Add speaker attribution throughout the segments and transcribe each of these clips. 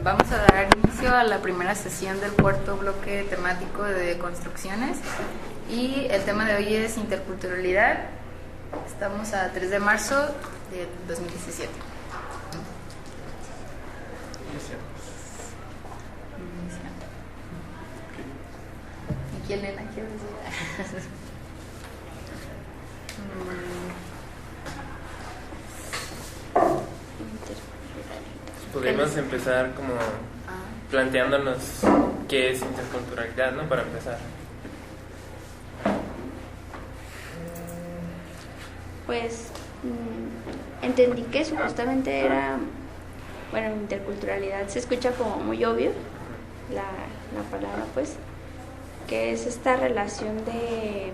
Speaker 1: Vamos a dar inicio a la primera sesión del cuarto bloque temático de construcciones y el tema de hoy es interculturalidad. Estamos a 3 de marzo de 2017. ¿Y quién Elena quiere decir?
Speaker 2: Podemos empezar como planteándonos qué es interculturalidad, ¿no? Para empezar.
Speaker 3: Pues entendí que supuestamente era, bueno, interculturalidad se escucha como muy obvio, la palabra pues, que es esta relación de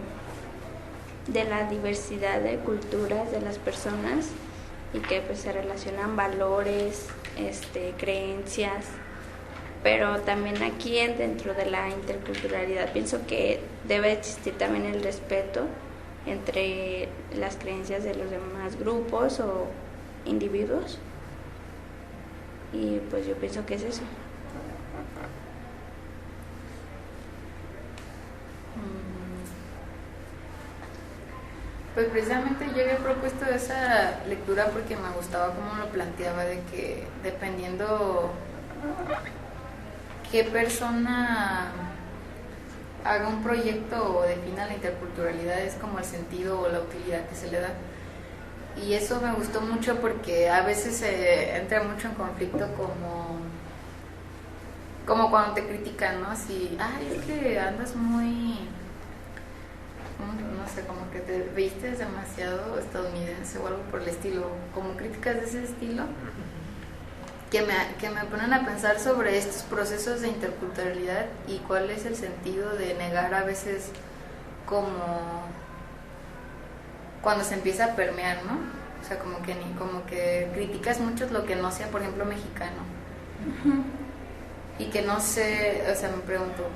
Speaker 3: la diversidad de culturas de las personas y que pues se relacionan valores, creencias, pero también aquí dentro de la interculturalidad pienso que debe existir también el respeto entre las creencias de los demás grupos o individuos, y pues yo pienso que es eso.
Speaker 1: Pues precisamente yo había propuesto esa lectura porque me gustaba cómo lo planteaba, de que dependiendo qué persona haga un proyecto o defina la interculturalidad es como el sentido o la utilidad que se le da. Y eso me gustó mucho porque a veces se entra mucho en conflicto como cuando te critican, ¿no? Si, es que andas muy, no sé, como que te vistes demasiado estadounidense o algo por el estilo, como críticas de ese estilo, que me ponen a pensar sobre estos procesos de interculturalidad y cuál es el sentido de negar a veces como cuando se empieza a permear, ¿no? O sea, como que criticas mucho lo que no sea, por ejemplo, mexicano. Uh-huh. Y que no sé, o sea, me pregunto,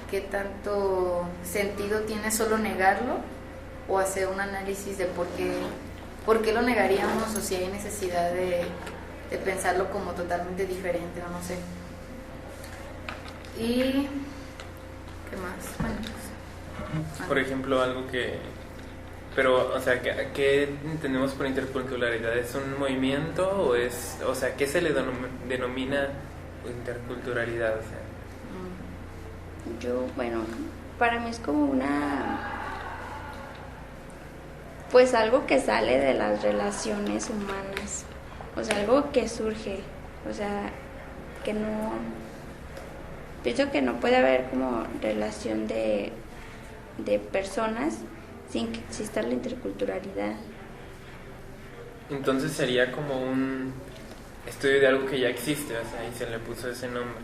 Speaker 1: ¿qué tanto sentido tiene solo negarlo o hacer un análisis de por qué lo negaríamos, o si hay necesidad de pensarlo como totalmente diferente, o no sé? ¿Y qué más? Bueno, pues,
Speaker 2: por ejemplo, algo que... Pero, o sea, ¿qué entendemos por interculturalidad? ¿Es un movimiento o es... O sea, ¿qué se le denomina interculturalidad? O sea,
Speaker 3: yo, bueno, para mí es como pues algo que sale de las relaciones humanas, o sea, algo que surge, o sea, que no, pienso que no puede haber como relación de personas sin que exista la interculturalidad.
Speaker 2: Entonces sería como un estudio de algo que ya existe, o sea, y se le puso ese nombre.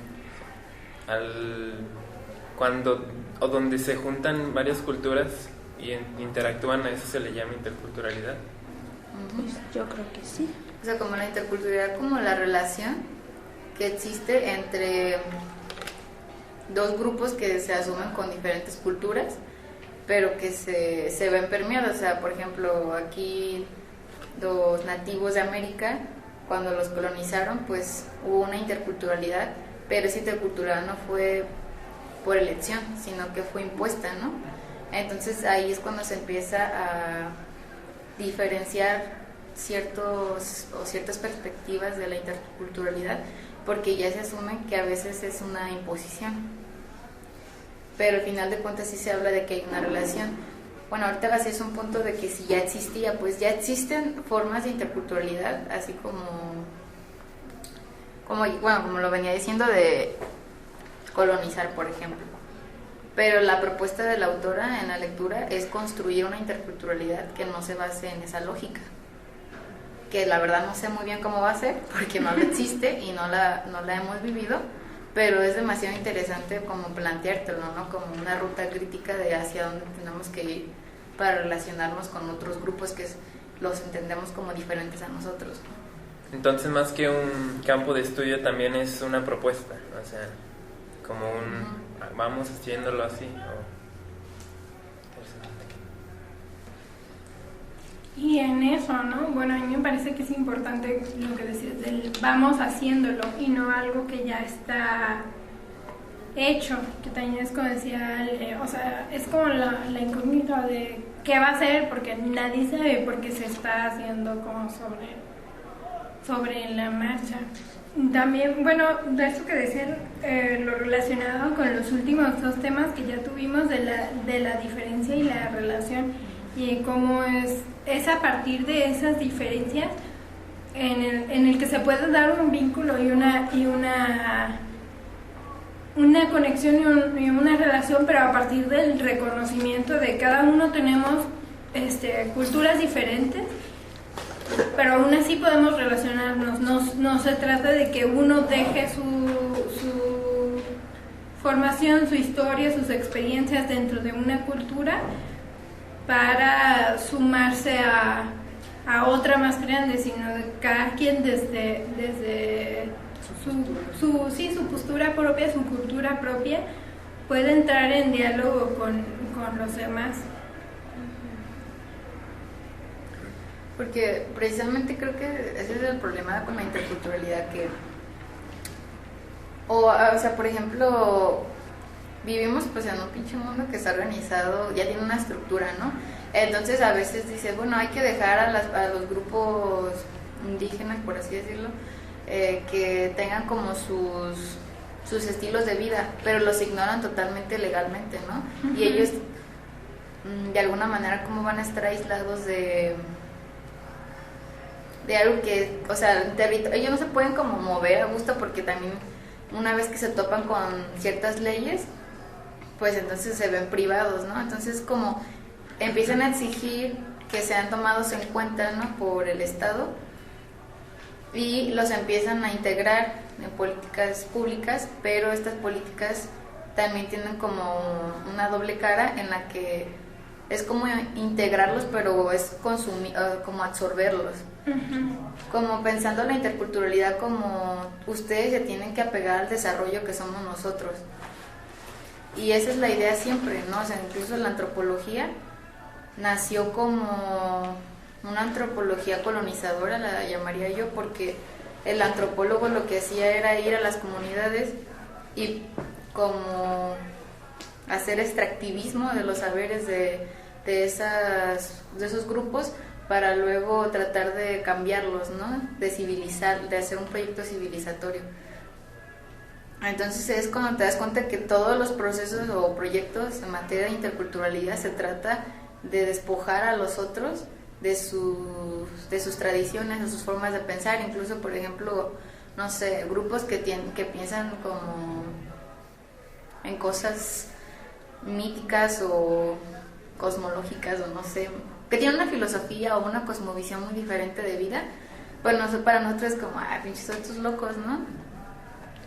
Speaker 2: O donde se juntan varias culturas y interactúan, a eso se le llama interculturalidad.
Speaker 3: Pues yo creo que sí.
Speaker 1: O sea, como la interculturalidad, como la relación que existe entre dos grupos que se asumen con diferentes culturas, pero que se ven permeados. O sea, por ejemplo, aquí los nativos de América, cuando los colonizaron, pues hubo una interculturalidad, pero esa interculturalidad no fue por elección, sino que fue impuesta, ¿no? Entonces ahí es cuando se empieza a diferenciar ciertas perspectivas de la interculturalidad, porque ya se asume que a veces es una imposición, pero al final de cuentas sí se habla de que hay una relación. Bueno, ahorita es un punto de que si ya existía, pues ya existen formas de interculturalidad, así como lo venía diciendo, de colonizar, por ejemplo. Pero la propuesta de la autora en la lectura es construir una interculturalidad que no se base en esa lógica, que la verdad no sé muy bien cómo va a ser, porque no la existe y no la hemos vivido, pero es demasiado interesante como planteártelo, ¿no? Como una ruta crítica de hacia dónde tenemos que ir para relacionarnos con otros grupos que los entendemos como diferentes a nosotros, ¿no?
Speaker 2: Entonces, más que un campo de estudio, también es una propuesta, o sea, como vamos haciéndolo así.
Speaker 4: Y en eso, ¿no? Bueno, a mí me parece que es importante lo que decías del vamos haciéndolo y no algo que ya está hecho, que también es como decía, o sea, es como la incógnita de qué va a ser porque nadie sabe porque se está haciendo como sobre la marcha. También, bueno, de eso que decían, lo relacionado con los últimos dos temas que ya tuvimos de la diferencia y la relación, y cómo es a partir de esas diferencias en el que se puede dar un vínculo y una conexión y una relación, pero a partir del reconocimiento de cada uno tenemos culturas diferentes, pero aún así podemos relacionarnos. No se trata de que uno deje su formación, su historia, sus experiencias dentro de una cultura para sumarse a otra más grande, sino de cada quien desde su postura propia, su cultura propia, puede entrar en diálogo con los demás.
Speaker 1: Porque precisamente creo que ese es el problema con la interculturalidad, que o sea, por ejemplo, vivimos pues en un pinche mundo que está organizado, ya tiene una estructura, ¿no? Entonces a veces dices, bueno, hay que dejar a los grupos indígenas, por así decirlo, que tengan como sus estilos de vida, pero los ignoran totalmente legalmente, ¿no? Uh-huh. Y ellos de alguna manera, ¿cómo van a estar aislados de algo que, o sea, ellos no se pueden como mover a gusto, porque también una vez que se topan con ciertas leyes, pues entonces se ven privados, ¿no? Entonces como empiezan a exigir que sean tomados en cuenta, ¿no?, por el Estado, y los empiezan a integrar en políticas públicas, pero estas políticas también tienen como una doble cara en la que es como integrarlos, pero es como absorberlos. Uh-huh. Como pensando la interculturalidad como ustedes se tienen que apegar al desarrollo que somos nosotros. Y esa es la idea siempre, ¿no? O sea, incluso la antropología nació como una antropología colonizadora, la llamaría yo, porque el antropólogo lo que hacía era ir a las comunidades y como hacer extractivismo de los saberes de esos grupos, para luego tratar de cambiarlos, ¿no? De civilizar, de hacer un proyecto civilizatorio. Entonces es cuando te das cuenta que todos los procesos o proyectos en materia de interculturalidad se trata de despojar a los otros de sus tradiciones, de sus formas de pensar. Incluso, por ejemplo, no sé, grupos que piensan como en cosas míticas o cosmológicas, o no sé, que tienen una filosofía o una cosmovisión muy diferente de vida, pues para nosotros es como, pinches son estos locos, ¿no?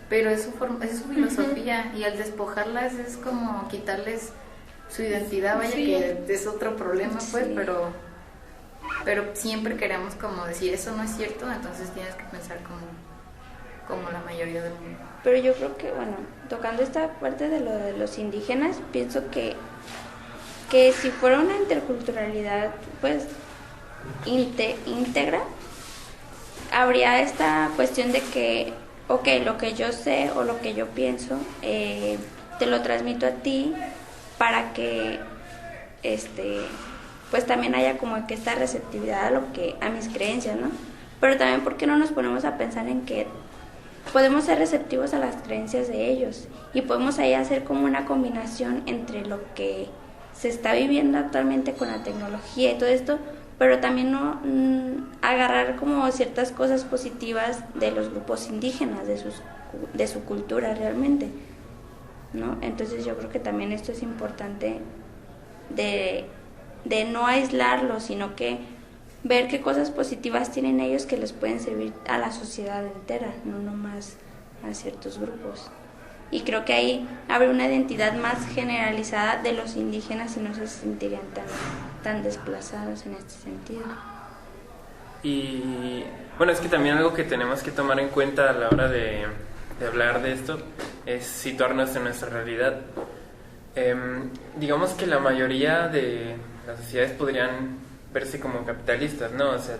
Speaker 1: Pero es su filosofía, y al despojarlas es como quitarles su identidad, vaya, sí, que es otro problema, pues, sí. pero siempre queremos como decir, eso no es cierto, entonces tienes que pensar como la mayoría del mundo.
Speaker 3: Pero yo creo que, bueno, tocando esta parte de lo de los indígenas, pienso que si fuera una interculturalidad, pues, íntegra, habría esta cuestión de que, ok, lo que yo sé o lo que yo pienso, te lo transmito a ti para que, pues también haya como que esta receptividad a mis creencias, ¿no? Pero también, ¿por qué no nos ponemos a pensar en que podemos ser receptivos a las creencias de ellos y podemos ahí hacer como una combinación entre lo que se está viviendo actualmente con la tecnología y todo esto, pero también no agarrar como ciertas cosas positivas de los grupos indígenas, de su cultura realmente, ¿no? Entonces yo creo que también esto es importante de no aislarlos, sino que ver qué cosas positivas tienen ellos que les pueden servir a la sociedad entera, no nomás a ciertos grupos. Y creo que ahí habrá una identidad más generalizada de los indígenas y no se sentirían tan desplazados en este sentido.
Speaker 2: Y bueno, es que también algo que tenemos que tomar en cuenta a la hora de hablar de esto es situarnos en nuestra realidad. Digamos que la mayoría de las sociedades podrían verse como capitalistas, ¿no? O sea,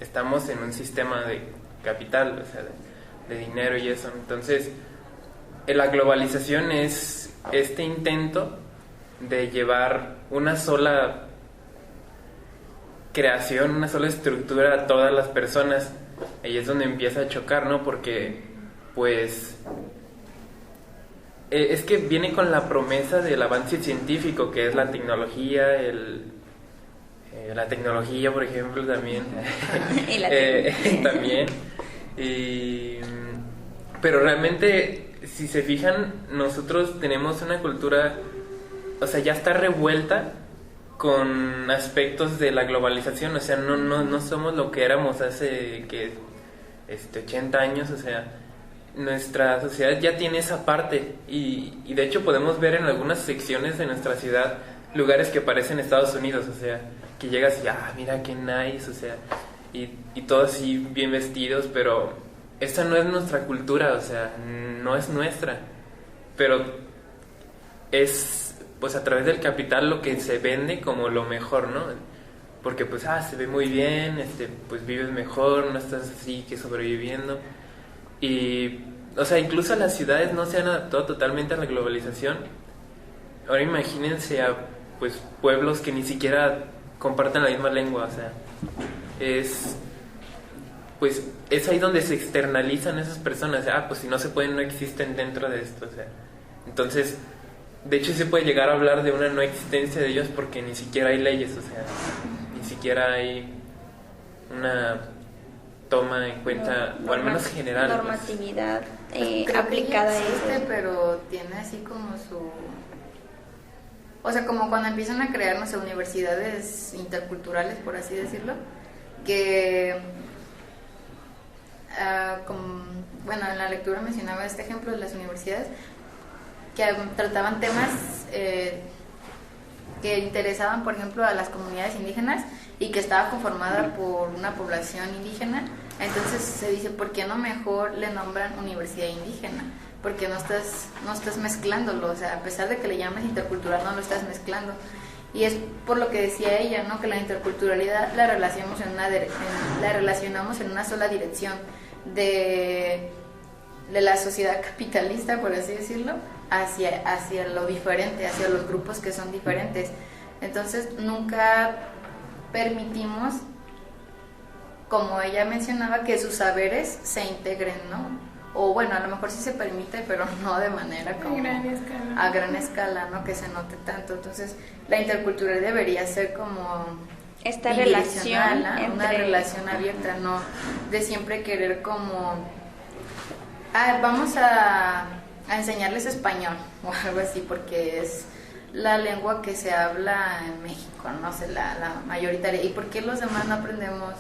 Speaker 2: estamos en un sistema de capital, o sea, de dinero y eso. Entonces, la globalización es este intento de llevar una sola creación, una sola estructura a todas las personas. Ahí es donde empieza a chocar, ¿no? Porque, pues, es que viene con la promesa del avance científico, que es la tecnología, la tecnología, por ejemplo, también.
Speaker 3: Y la
Speaker 2: también. Pero realmente, si se fijan, nosotros tenemos una cultura, o sea, ya está revuelta con aspectos de la globalización. O sea, no somos lo que éramos hace 80 años. O sea, nuestra sociedad ya tiene esa parte, y de hecho podemos ver en algunas secciones de nuestra ciudad lugares que parecen Estados Unidos. O sea, que llegas y mira qué nice, o sea, y todos así bien vestidos, pero esta no es nuestra cultura, o sea, no es nuestra, pero es pues a través del capital lo que se vende como lo mejor, ¿no? Porque pues se ve muy bien, pues vives mejor, no estás así que sobreviviendo. Y, o sea, incluso las ciudades no se han adaptado totalmente a la globalización. Ahora imagínense a pues pueblos que ni siquiera comparten la misma lengua. O sea, es ahí donde se externalizan esas personas. Pues si no se pueden, no existen dentro de esto. O sea, entonces, de hecho se puede llegar a hablar de una no existencia de ellos porque ni siquiera hay leyes. O sea, ni siquiera hay una toma en cuenta, o al menos general,
Speaker 3: normatividad
Speaker 1: pues,
Speaker 3: aplicada a
Speaker 1: existe, pero tiene así como su... O sea, como cuando empiezan a crear, no sé, universidades interculturales, por así decirlo, que... bueno, en la lectura mencionaba este ejemplo de las universidades, que trataban temas que interesaban, por ejemplo, a las comunidades indígenas y que estaba conformada por una población indígena. Entonces se dice, ¿por qué no mejor le nombran universidad indígena? Porque no estás mezclándolo, o sea, a pesar de que le llames intercultural, no lo estás mezclando. Y es por lo que decía ella, ¿no? Que la interculturalidad la relacionamos en una sola dirección de la sociedad capitalista, por así decirlo, hacia lo diferente, hacia los grupos que son diferentes. Entonces nunca permitimos, como ella mencionaba, que sus saberes se integren, ¿no? O bueno, a lo mejor sí se permite, pero no de manera como a gran escala, ¿no? Que se note tanto. Entonces la interculturalidad debería ser como
Speaker 3: esta relación,
Speaker 1: ¿no? Una relación abierta, no de siempre querer como vamos a enseñarles español o algo así porque es la lengua que se habla en México, no sé, la mayoritaria. ¿Y por qué los demás no aprendemos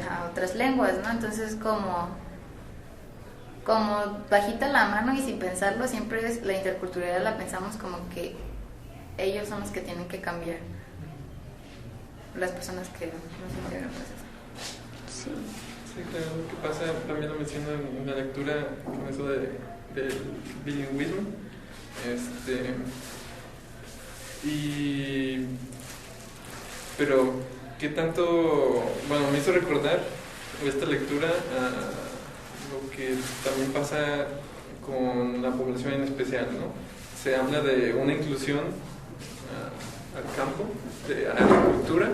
Speaker 1: a otras lenguas, no? Entonces como bajita la mano y sin pensarlo, siempre es la interculturalidad, la pensamos como que ellos son los que tienen que cambiar, las personas que nos integran.
Speaker 3: Sí.
Speaker 5: Sí, claro, lo que pasa, también lo menciono en la lectura con eso del bilingüismo. Pero, ¿qué tanto? Bueno, me hizo recordar esta lectura lo que también pasa con la población en especial, ¿no? Se habla de una inclusión al campo, a la cultura,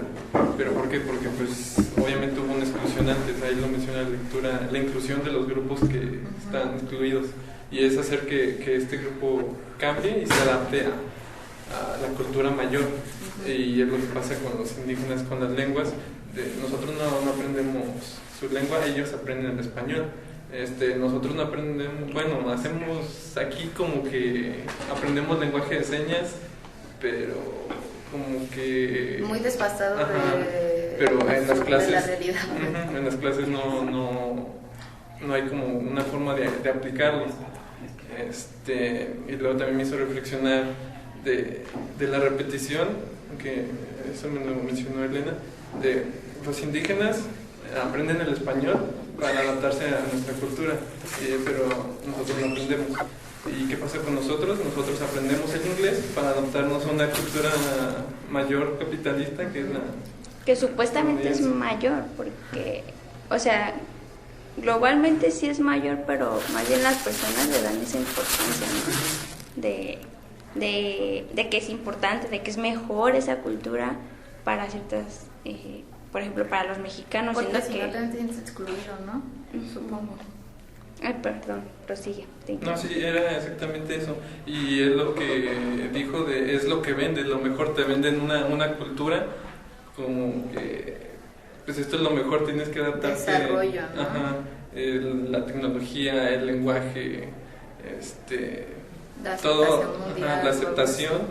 Speaker 5: pero ¿por qué? Porque pues obviamente hubo una exclusión antes, ahí lo menciona la lectura, la inclusión de los grupos que están incluidos, y es hacer que este grupo cambie y se adapte a la cultura mayor, y es lo que pasa con los indígenas, con las lenguas. Nosotros no aprendemos su lengua, ellos aprenden el español. Nosotros no aprendemos, bueno, hacemos aquí como que aprendemos lenguaje de señas, pero como que
Speaker 1: muy desfasado
Speaker 5: pero en las clases,
Speaker 1: de la realidad.
Speaker 5: En las clases no hay como una forma de aplicarlo. Y luego también me hizo reflexionar de la repetición, que eso me lo mencionó Elena, de los indígenas aprenden el español, para adaptarse a nuestra cultura, pero nosotros no aprendemos. ¿Y qué pasa con nosotros? Nosotros aprendemos el inglés para adaptarnos a una cultura mayor capitalista, que es la...
Speaker 3: Que supuestamente es mayor, porque, o sea, globalmente sí es mayor, pero más bien las personas le dan esa importancia, ¿no? De que es importante, de que es mejor esa cultura para ciertas, por ejemplo, para los mexicanos.
Speaker 1: Porque si
Speaker 3: que...
Speaker 1: no te sientes excluido, ¿no? Supongo.
Speaker 3: Ay, perdón, prosigue.
Speaker 5: No, sí, era exactamente eso. Y es lo que dijo, es lo que vende, lo mejor te venden una cultura, como que, pues esto es lo mejor, tienes que adaptarte.
Speaker 1: Desarrollo, ¿no?
Speaker 5: Ajá, la tecnología, el lenguaje,
Speaker 1: La
Speaker 5: todo,
Speaker 1: aceptación mundial,
Speaker 5: la aceptación,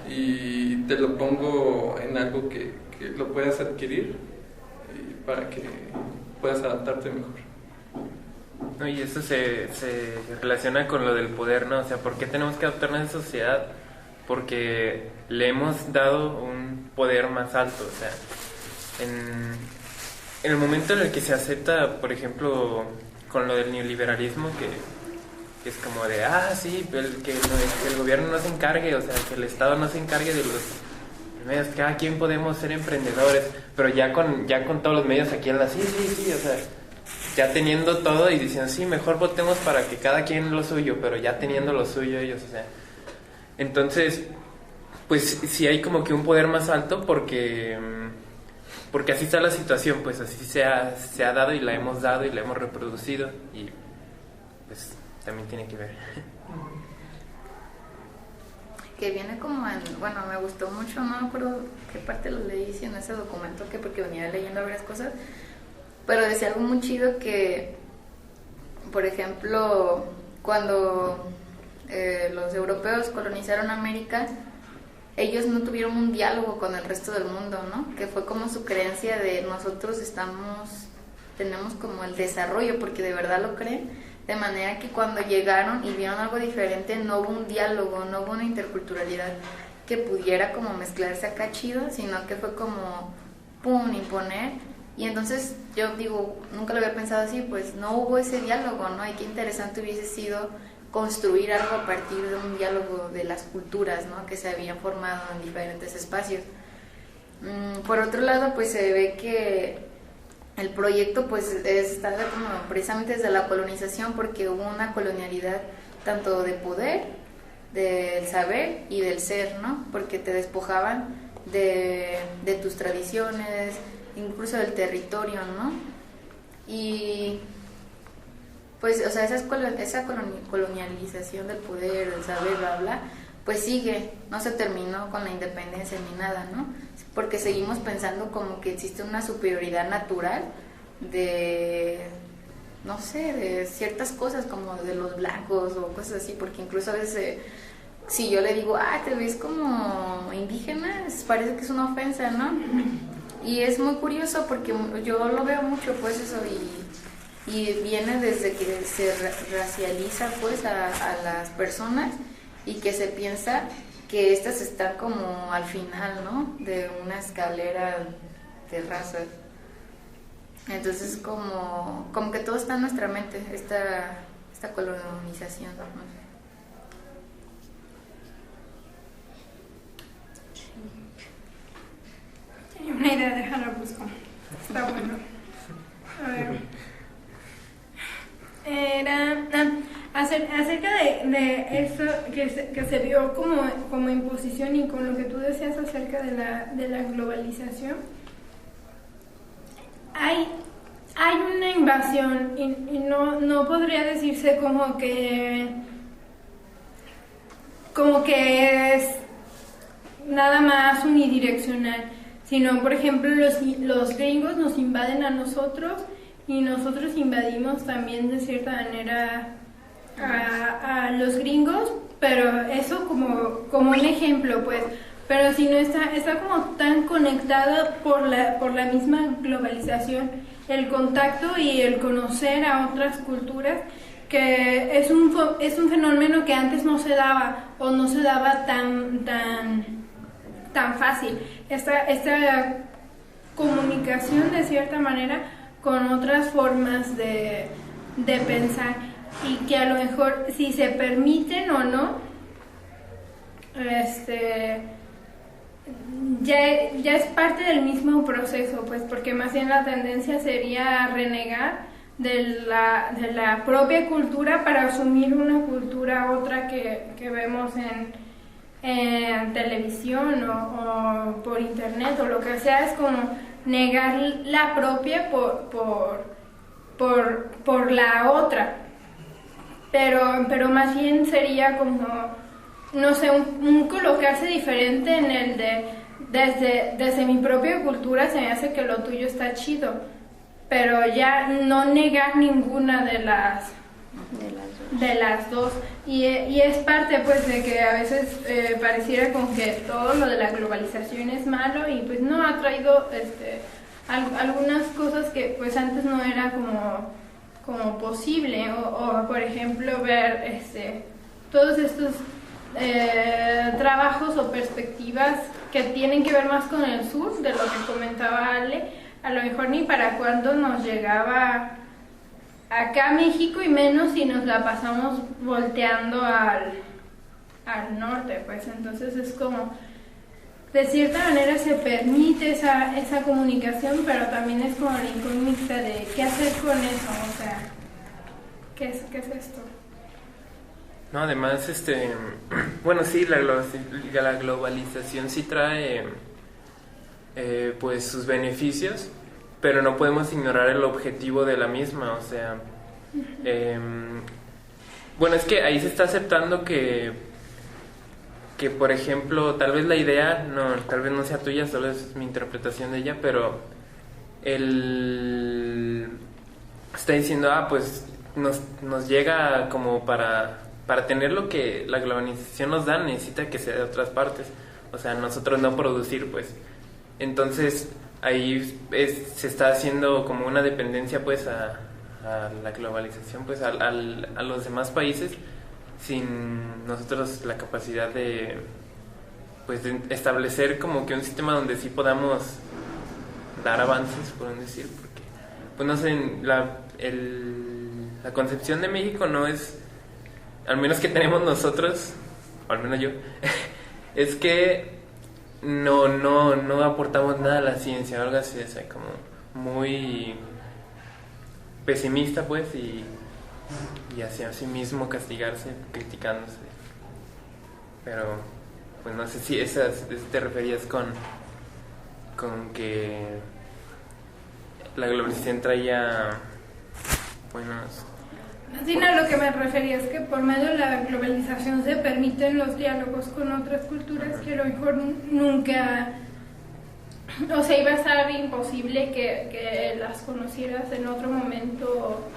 Speaker 5: y te lo pongo en algo que lo puedas adquirir y para que puedas adaptarte mejor.
Speaker 2: No, y eso se relaciona con lo del poder, ¿no? O sea, ¿por qué tenemos que adaptarnos a esa sociedad? Porque le hemos dado un poder más alto. O sea, en el momento en el que se acepta, por ejemplo, con lo del neoliberalismo, que es como de, sí, que el gobierno no se encargue, o sea, que el Estado no se encargue de los medios, cada quien podemos ser emprendedores, pero ya con todos los medios aquí en la sí, o sea, ya teniendo todo y diciendo, sí, mejor votemos para que cada quien lo suyo, pero ya teniendo lo suyo ellos, o sea. Entonces, pues sí hay como que un poder más alto porque así está la situación, pues así se ha dado y la hemos dado y la hemos reproducido y pues también tiene que ver.
Speaker 1: Que viene como bueno, me gustó mucho, no me acuerdo qué parte lo leí en ese documento, porque venía leyendo varias cosas, pero decía algo muy chido que, por ejemplo, cuando los europeos colonizaron América, ellos no tuvieron un diálogo con el resto del mundo, ¿no? Que fue como su creencia de nosotros tenemos como el desarrollo, porque de verdad lo creen, de manera que cuando llegaron y vieron algo diferente, no hubo un diálogo, no hubo una interculturalidad que pudiera como mezclarse acá chido, sino que fue como, pum, imponer. Y entonces yo digo, nunca lo había pensado así, pues no hubo ese diálogo, ¿no? Y qué interesante hubiese sido construir algo a partir de un diálogo de las culturas, ¿no? Que se habían formado en diferentes espacios. Por otro lado, pues se ve que el proyecto pues está como precisamente desde la colonización, porque hubo una colonialidad tanto de poder, del saber y del ser, ¿no? Porque te despojaban de tus tradiciones, incluso del territorio, ¿no? Y pues, o sea, esa colonialización del poder, del saber, bla, bla, pues sigue, no se terminó con la independencia ni nada, ¿no? Porque seguimos pensando como que existe una superioridad natural de, no sé, de ciertas cosas como de los blancos o cosas así, porque incluso a veces si yo le digo, te ves como indígena, parece que es una ofensa, ¿no? Y es muy curioso porque yo lo veo mucho, pues eso, y viene desde que se racializa pues a las personas y que se piensa que estas están como al final, ¿no? De una escalera de razas. Entonces como que todo está en nuestra mente, esta colonización, ¿no?
Speaker 4: Tenía una idea, déjala busco. Está bueno. A ver. Era acerca de eso que se vio como imposición, y con lo que tú decías acerca de la globalización. Hay una invasión y no podría decirse como que es nada más unidireccional, sino por ejemplo los gringos nos invaden a nosotros y nosotros invadimos también de cierta manera a los gringos, pero eso como un ejemplo, pues. Pero si no está como tan conectado por la misma globalización, el contacto y el conocer a otras culturas, que es un fenómeno que antes no se daba, o no se daba tan fácil. Esta comunicación de cierta manera con otras formas de pensar, y que a lo mejor si se permiten o no, ya es parte del mismo proceso, pues, porque más bien la tendencia sería renegar de la propia cultura para asumir una cultura otra que vemos en televisión o por internet o lo que sea. Es como negar la propia por la otra, pero más bien sería como, no sé, un colocarse diferente en el desde mi propia cultura se me hace que lo tuyo está chido, pero ya no negar ninguna de las dos, y es parte, pues, de que a veces pareciera como que todo lo de la globalización es malo, y pues no, ha traído algunas cosas que pues antes no era como posible, o por ejemplo ver todos estos trabajos o perspectivas que tienen que ver más con el sur, de lo que comentaba Ale. A lo mejor ni para cuándo nos llegaba acá a México, y menos si nos la pasamos volteando al norte, pues. Entonces es como, de cierta manera se permite esa comunicación, pero también es como la incógnita de qué hacer con eso, o sea, ¿qué es esto?
Speaker 2: No, además, bueno, sí, la globalización sí trae pues sus beneficios, pero no podemos ignorar el objetivo de la misma, o sea, bueno, es que ahí se está aceptando que por ejemplo, tal vez la idea, tal vez no sea tuya, solo es mi interpretación de ella, pero él está diciendo, pues nos llega como para tener lo que la globalización nos da, necesita que sea de otras partes, o sea, nosotros no producir, pues. Entonces ahí se está haciendo como una dependencia, pues, a la globalización, pues, a los demás países, sin nosotros la capacidad de establecer como que un sistema donde sí podamos dar avances, por decir, porque pues no sé, la concepción de México no es, al menos que tenemos nosotros, o al menos yo, es que no aportamos nada a la ciencia o algo así, o sea, como muy pesimista, pues, y hacia sí mismo castigarse, criticándose. Pero pues no sé si te referías con que la globalización traía buenos...
Speaker 4: Sí, no, lo que me refería es que por medio de la globalización se permiten los diálogos con otras culturas que a lo mejor nunca, o sea, iba a ser imposible que las conocieras en otro momento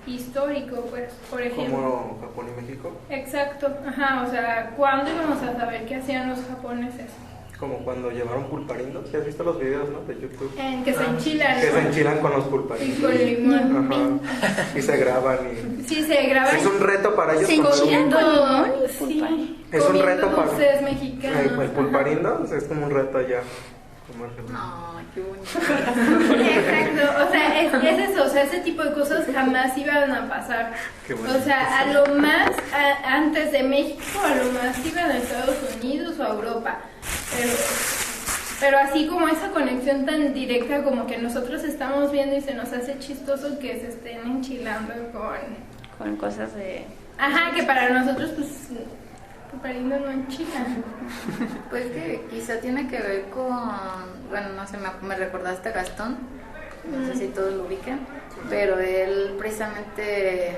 Speaker 4: histórico, pues, por ejemplo.
Speaker 6: Como Japón y México.
Speaker 4: Exacto, ajá, o sea, ¿cuándo íbamos a saber qué hacían los japoneses?
Speaker 6: Como cuando llevaron pulparindos, ¿sí has visto los videos, no? De YouTube.
Speaker 4: En que se enchilan,
Speaker 6: Que
Speaker 4: ¿no?
Speaker 6: se enchilan con los
Speaker 4: Y
Speaker 6: pulparindos.
Speaker 4: con limón.
Speaker 6: Ajá. Y se graban y...
Speaker 4: Sí, se graban.
Speaker 6: Es un reto para ellos.
Speaker 3: Se
Speaker 6: comer
Speaker 3: enchilan con limón y
Speaker 4: Sí,
Speaker 3: pulparín.
Speaker 6: Es un
Speaker 4: comiendo
Speaker 6: reto para...
Speaker 4: dulces mexicanos.
Speaker 6: El pulparindo, o sea, es como un reto allá. Comérselo.
Speaker 1: No, qué bonito.
Speaker 4: Exacto, o sea, es eso, o sea, ese tipo de cosas jamás iban a pasar.
Speaker 6: Qué bonito.
Speaker 4: O sea, a lo más, antes de México, a lo más iban a Estados Unidos o a Europa. Pero así como esa conexión tan directa, como que nosotros estamos viendo y se nos hace chistoso que se estén enchilando
Speaker 3: Con cosas de...
Speaker 4: Ajá, que para nosotros, pues, pariendo no enchila.
Speaker 1: Pues que quizá tiene que ver con, bueno, no sé, me recordaste a Gastón, no sé si todos lo ubican, pero él precisamente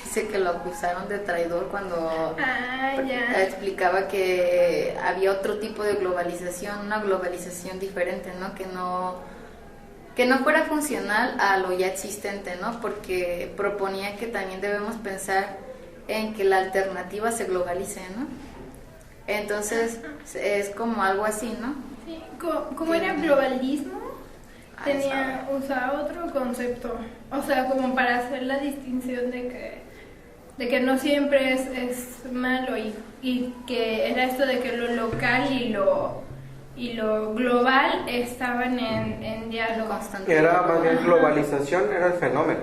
Speaker 1: dice que lo acusaron de traidor cuando
Speaker 4: Ya.
Speaker 1: explicaba que había otro tipo de globalización, una globalización diferente, ¿no? Que no fuera funcional a lo ya existente, ¿no? Porque proponía que también debemos pensar en que la alternativa se globalice, ¿no? Entonces es como algo así, ¿no?
Speaker 4: Sí, como era globalismo, usaba otro concepto, o sea, como para hacer la distinción de que no siempre es malo, y que era esto de que lo local y y lo global estaban en diálogo.
Speaker 1: Constante.
Speaker 6: Era más bien globalización, era el fenómeno.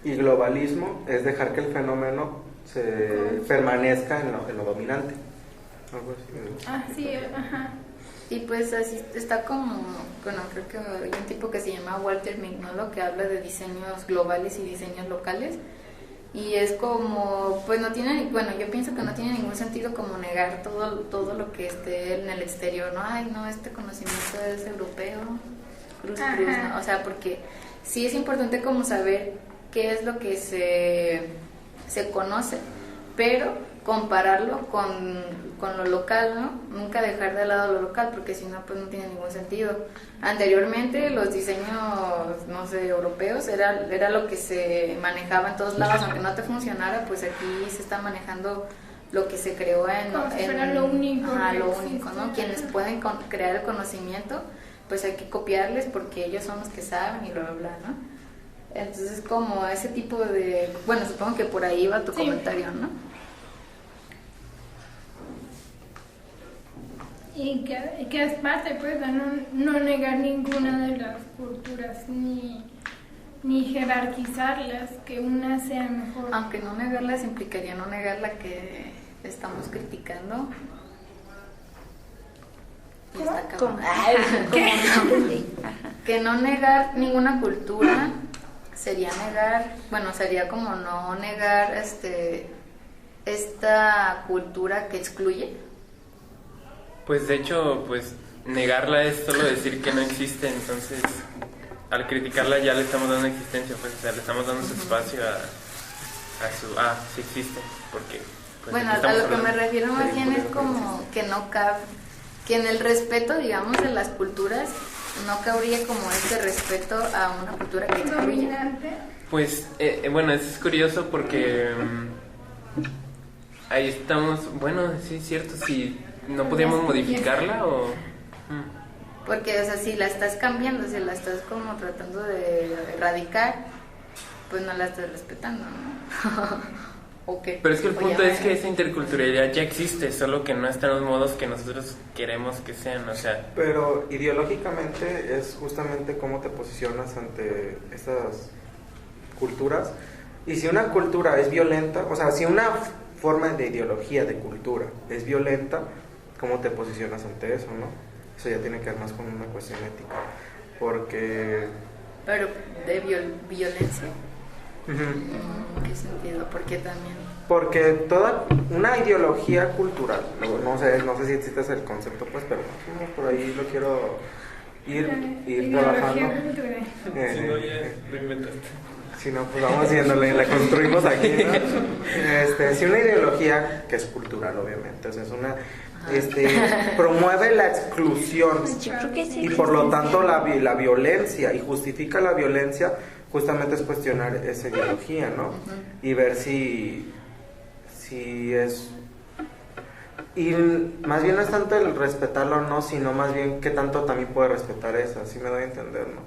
Speaker 6: Y globalismo es dejar que el fenómeno se permanezca en lo dominante. Algo así.
Speaker 4: Ah, sí, ajá.
Speaker 1: Y pues así está como, bueno, creo que hay un tipo que se llama Walter Mignolo que habla de diseños globales y diseños locales. Y es como, pues no tiene, bueno, yo pienso que no tiene ningún sentido como negar todo lo que esté en el exterior, ¿no? Ay, no, este conocimiento es europeo, cruz, ¿no? O sea, porque sí es importante como saber qué es lo que se conoce, pero compararlo con lo local, ¿no? Nunca dejar de lado lo local, porque si no, pues no tiene ningún sentido. Anteriormente los diseños, no sé, europeos, era lo que se manejaba en todos lados, aunque no te funcionara, pues aquí se está manejando lo que se creó
Speaker 4: Como si fuera lo único.
Speaker 1: Lo único, ¿no? Quienes pueden crear el conocimiento, pues hay que copiarles porque ellos son los que saben y bla, bla, bla, ¿no? Entonces, como ese tipo de... Bueno, supongo que por ahí va tu comentario, ¿no?
Speaker 4: Y que es parte, pues, de no negar ninguna de las culturas, ni jerarquizarlas, que una sea mejor.
Speaker 1: Aunque no negarlas implicaría no negar la que estamos criticando. Y está cabrón. Que no negar ninguna cultura sería negar, bueno, sería como no negar esta cultura que excluye.
Speaker 2: Pues de hecho, pues negarla es solo decir que no existe, entonces al criticarla ya le estamos dando existencia, pues, o sea, le estamos dando su espacio a su, sí existe, porque... Pues,
Speaker 1: bueno, a lo que me refiero más bien es como que no cabe, que en el respeto, digamos, de las culturas, no cabría como este respeto a una cultura que excluye.
Speaker 4: Dominante.
Speaker 2: Pues, bueno, es curioso porque ahí estamos, bueno, sí es cierto, si no podíamos modificarla o...
Speaker 1: Porque, o sea, si la estás cambiando, si la estás como tratando de erradicar, pues no la estás respetando, ¿no? ¿O qué?
Speaker 2: Pero es que el punto es que esa interculturalidad ya existe, solo que no está en los modos que nosotros queremos que sean, o sea...
Speaker 6: Pero ideológicamente es justamente cómo te posicionas ante estas culturas. Y si una cultura es violenta, o sea, si una forma de ideología, de cultura, es violenta, ¿cómo te posicionas ante eso, no? Eso ya tiene que ver más con una cuestión ética, porque...
Speaker 1: Pero de violencia.
Speaker 6: Uh-huh.
Speaker 1: ¿En qué sentido? ¿Por qué también?
Speaker 6: Porque toda una ideología cultural, no sé si existe el concepto, pues, pero por ahí lo quiero ir trabajando.
Speaker 5: Si no, ya lo inventaste.
Speaker 6: Si no, pues vamos haciéndole, la construimos aquí, ¿no? Si una ideología, que es cultural obviamente, o sea, es una, promueve la exclusión y por lo tanto la violencia, y justifica la violencia, justamente es cuestionar esa ideología, ¿no? Y ver si es... Y más bien no es tanto el respetarlo o no, sino más bien qué tanto también puede respetar esa, así me doy a entender, ¿no?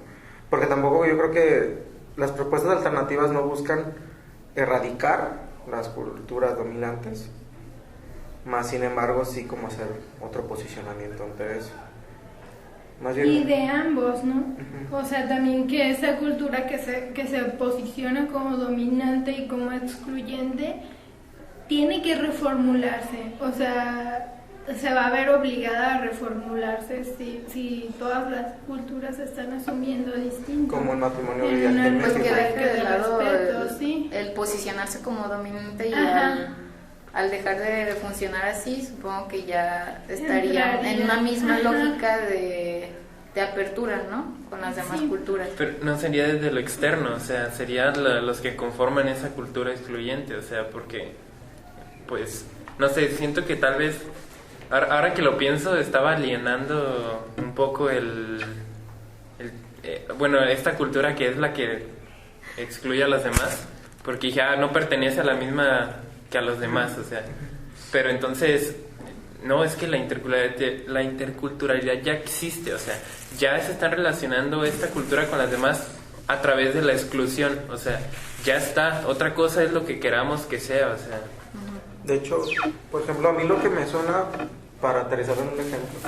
Speaker 6: Porque tampoco yo creo que las propuestas alternativas no buscan erradicar las culturas dominantes, más sin embargo sí como hacer otro posicionamiento ante eso. Más bien,
Speaker 4: y de ambos, ¿no?
Speaker 6: Uh-huh.
Speaker 4: O sea, también que esa cultura que se posiciona como dominante y como excluyente tiene que reformularse, o sea, se va a ver obligada a reformularse si todas las culturas se están asumiendo distinto.
Speaker 6: como el matrimonio
Speaker 4: En
Speaker 6: gay aquí en
Speaker 4: una
Speaker 1: Pues
Speaker 6: México.
Speaker 1: que deje de lado
Speaker 4: respeto, sí.
Speaker 1: el posicionarse como dominante y
Speaker 4: Ajá.
Speaker 1: al dejar de funcionar así, supongo que ya estaría
Speaker 4: Entraría.
Speaker 1: en una misma
Speaker 4: Ajá.
Speaker 1: lógica de apertura, ¿no? Con las demás
Speaker 4: Sí.
Speaker 1: culturas.
Speaker 2: Pero no sería desde lo externo, o sea, serían los que conforman esa cultura excluyente, o sea, porque, pues, no sé, siento que tal vez, ahora que lo pienso, estaba alienando un poco bueno, esta cultura que es la que excluye a las demás, porque ya no pertenece a la misma que a los demás, o sea, pero entonces, no, es que la interculturalidad ya existe, o sea, ya se están relacionando esta cultura con las demás a través de la exclusión, o sea, ya está, otra cosa es lo que queramos que sea, o sea.
Speaker 6: De hecho, por ejemplo, a mí lo que me suena, para aterrizar en un ejemplo,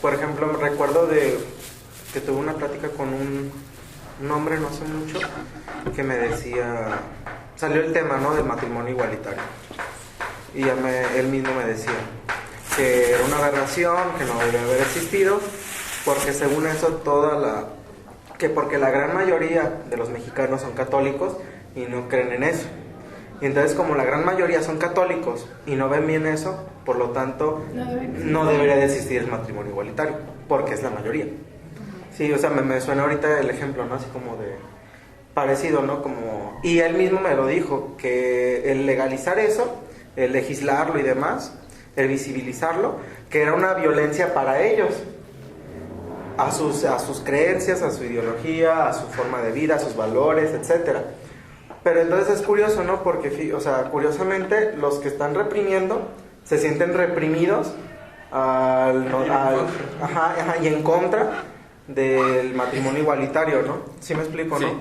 Speaker 6: Por ejemplo, recuerdo que tuve una plática con un hombre no hace mucho que me decía, salió el tema, ¿no?, del matrimonio igualitario, y él mismo me decía que era una aberración, que no debía haber existido, porque según eso porque la gran mayoría de los mexicanos son católicos y no creen en eso. Y entonces, como la gran mayoría son católicos y no ven bien eso, por lo tanto no debería de existir el matrimonio igualitario, porque es la mayoría. Sí, o sea, me suena ahorita el ejemplo, ¿no?, así como de parecido, ¿no? Como, y él mismo me lo dijo, que el legalizar eso, el legislarlo y demás, el visibilizarlo, que era una violencia para ellos, a sus creencias, a su ideología, a su forma de vida, a sus valores, etcétera. Pero entonces es curioso, ¿no? Porque, o sea, curiosamente, los que están reprimiendo se sienten reprimidos y en contra del matrimonio igualitario, ¿no? ¿Sí me explico, no? Sí.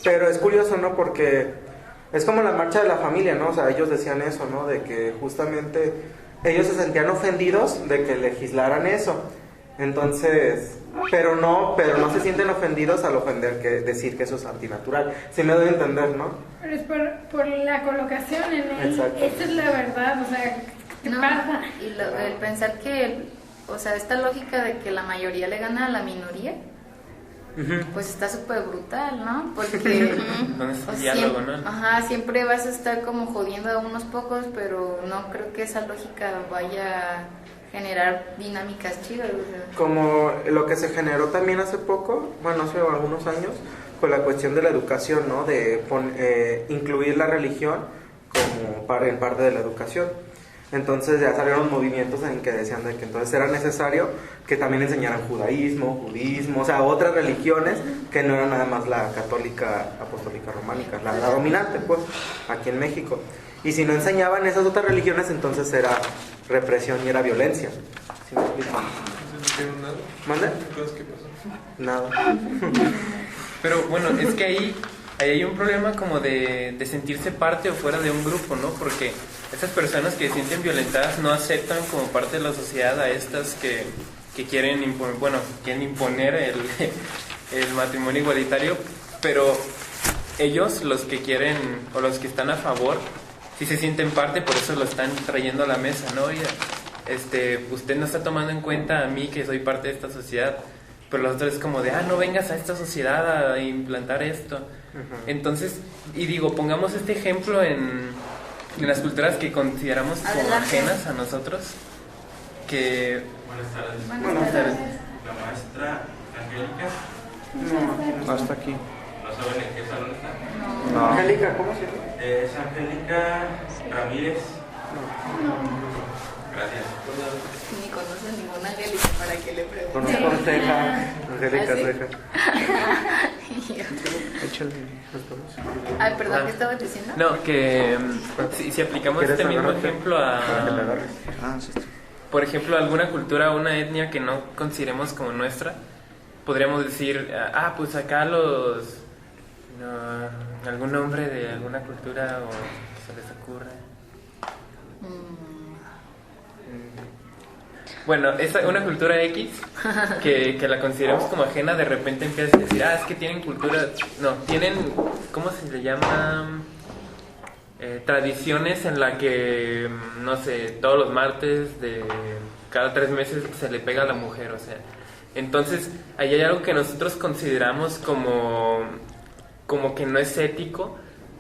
Speaker 6: Pero es curioso, ¿no? Porque es como la marcha de la familia, ¿no? O sea, ellos decían eso, ¿no? De que justamente ellos se sentían ofendidos de que legislaran eso. Entonces, pero no se sienten ofendidos al decir que eso es antinatural. Sí me doy a entender, ¿no?
Speaker 4: Pero es por la colocación en él.
Speaker 6: Exacto.
Speaker 4: Esta es la verdad, o sea, ¿qué pasa?
Speaker 1: Y el pensar que, o sea, esta lógica de que la mayoría le gana a la minoría, pues está súper brutal, ¿no? Porque
Speaker 2: no es diálogo, ¿no?
Speaker 1: Siempre vas a estar como jodiendo a unos pocos, pero no creo que esa lógica vaya a generar dinámicas chidas. O sea.
Speaker 6: Como lo que se generó también hace poco, bueno, hace algunos años, con la cuestión de la educación, ¿no? De incluir la religión como en parte de la educación. Entonces ya salieron movimientos en que decían de que entonces era necesario que también enseñaran judaísmo, budismo, o sea, otras religiones que no eran nada más la católica apostólica románica, la dominante, pues, aquí en México. Y si no enseñaban esas otras religiones, entonces era represión y era violencia. ¿Sí me explico?
Speaker 5: ¿Nada?
Speaker 6: ¿Mande?
Speaker 5: ¿Qué pasó?
Speaker 6: Nada.
Speaker 2: Pero bueno, es que ahí hay un problema como de sentirse parte o fuera de un grupo, ¿no? Porque esas personas que se sienten violentadas no aceptan como parte de la sociedad a estas que quieren imponer el matrimonio igualitario, pero ellos, los que quieren o los que están a favor, sí se sienten parte, por eso lo están trayendo a la mesa, ¿no? Oye, usted no está tomando en cuenta a mí que soy parte de esta sociedad, pero los otros es como de, no vengas a esta sociedad a implantar esto. Entonces, y digo, pongamos este ejemplo en las culturas que consideramos como ajenas a nosotros, que...
Speaker 7: Buenas tardes. La maestra Angélica.
Speaker 6: No, hasta aquí.
Speaker 7: ¿No saben en qué salón está?
Speaker 6: No. Angélica, ¿cómo se llama?
Speaker 7: Es Angélica Ramírez. Gracias.
Speaker 1: Ni conoce ninguna Angélica para que le pregunte.
Speaker 6: Conozco a Ceja. Angélica Ceja. Échale.
Speaker 1: Ay, perdón, ¿qué estabas diciendo?
Speaker 2: No, que si aplicamos este mismo ejemplo a... Por ejemplo, alguna cultura o una etnia que no consideremos como nuestra, podríamos decir, pues acá algún nombre de alguna cultura o que se les ocurra. Bueno, es una cultura X que la consideramos como ajena, de repente empiezas a decir, es que tienen cultura, tienen, ¿cómo se le llama? Tradiciones en la que, no sé, todos los martes de cada 3 meses se le pega a la mujer, o sea. Entonces, ahí hay algo que nosotros consideramos como que no es ético,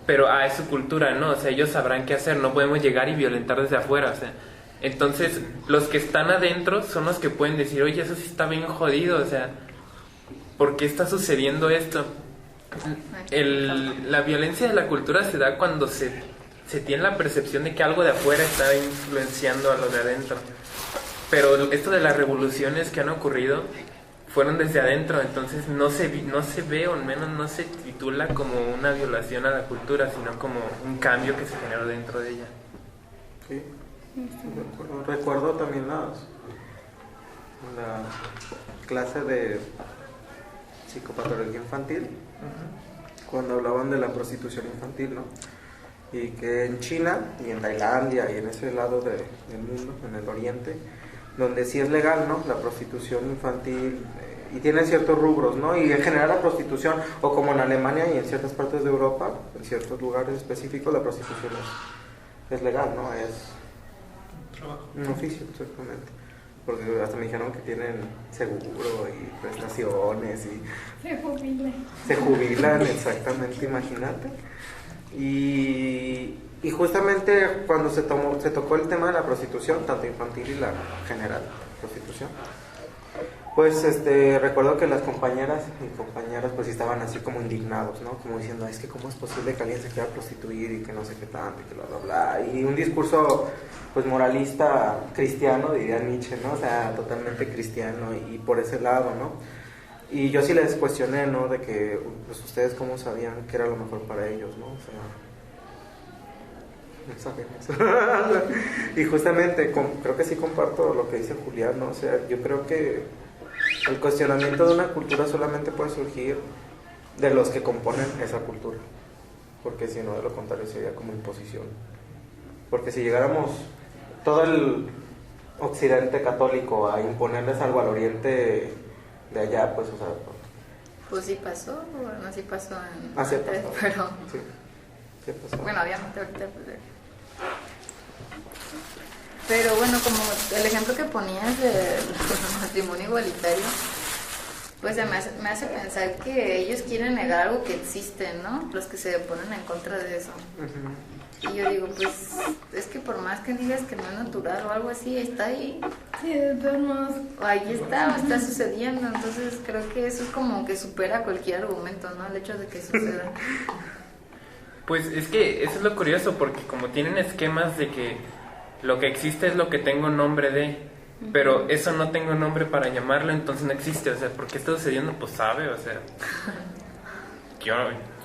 Speaker 2: pero es su cultura, ¿no? O sea, ellos sabrán qué hacer, no podemos llegar y violentar desde afuera, o sea. Entonces, los que están adentro son los que pueden decir, oye, eso sí está bien jodido, o sea, ¿por qué está sucediendo esto? La violencia de la cultura se da cuando se tiene la percepción de que algo de afuera está influenciando a lo de adentro. Pero esto de las revoluciones que han ocurrido fueron desde adentro, entonces no se ve, o al menos no se titula como una violación a la cultura, sino como un cambio que se generó dentro de ella.
Speaker 6: Sí. Recuerdo también la clase de psicopatología infantil, cuando hablaban de la prostitución infantil, ¿no? Y que en China y en Tailandia y en ese lado del mundo, en el oriente, donde sí es legal, ¿no? La prostitución infantil, y tiene ciertos rubros, ¿no? Y en general la prostitución, o como en Alemania y en ciertas partes de Europa, en ciertos lugares específicos, la prostitución es legal, ¿no? Es
Speaker 5: Trabajo.
Speaker 6: un oficio, exactamente. Porque hasta me dijeron que tienen seguro y prestaciones y se jubilan, exactamente, imagínate. Y justamente cuando se tocó el tema de la prostitución, tanto infantil y la general prostitución, pues recuerdo que las compañeras y compañeras pues estaban así como indignados, ¿no? Como diciendo, es que cómo es posible que alguien se quiera prostituir y que no sé qué tanto y que bla bla bla. Y un discurso pues moralista cristiano, diría Nietzsche, ¿no? O sea, totalmente cristiano y por ese lado, ¿no? Y yo sí les cuestioné, ¿no? De que pues ustedes cómo sabían que era lo mejor para ellos, ¿no? O sea, no sabemos. Y justamente creo que sí comparto lo que dice Julián, ¿no? O sea, yo creo que el cuestionamiento de una cultura solamente puede surgir de los que componen esa cultura, porque si no, de lo contrario sería como imposición. Porque si llegáramos todo el occidente católico a imponerles algo al oriente de allá, pues, o sea...
Speaker 1: Pues sí pasó, bueno, sí pasó en
Speaker 6: pasó.
Speaker 1: pero...
Speaker 6: Sí pasó.
Speaker 1: Bueno, obviamente ahorita pues... Pero bueno, como el ejemplo que ponías del matrimonio igualitario, pues me hace pensar que ellos quieren negar algo que existe, ¿no? Los que se ponen en contra de eso. Y yo digo, pues es que por más que digas que no es natural o algo así, está ahí.
Speaker 4: Sí, de todos modos.
Speaker 1: Ahí está sucediendo. Entonces creo que eso es como que supera cualquier argumento, ¿no? El hecho de que suceda.
Speaker 2: Pues es que eso es lo curioso, porque como tienen esquemas de que lo que existe es lo que tengo nombre de, pero eso no tengo nombre para llamarlo, entonces no existe. O sea, ¿por qué está sucediendo? Pues sabe, o sea,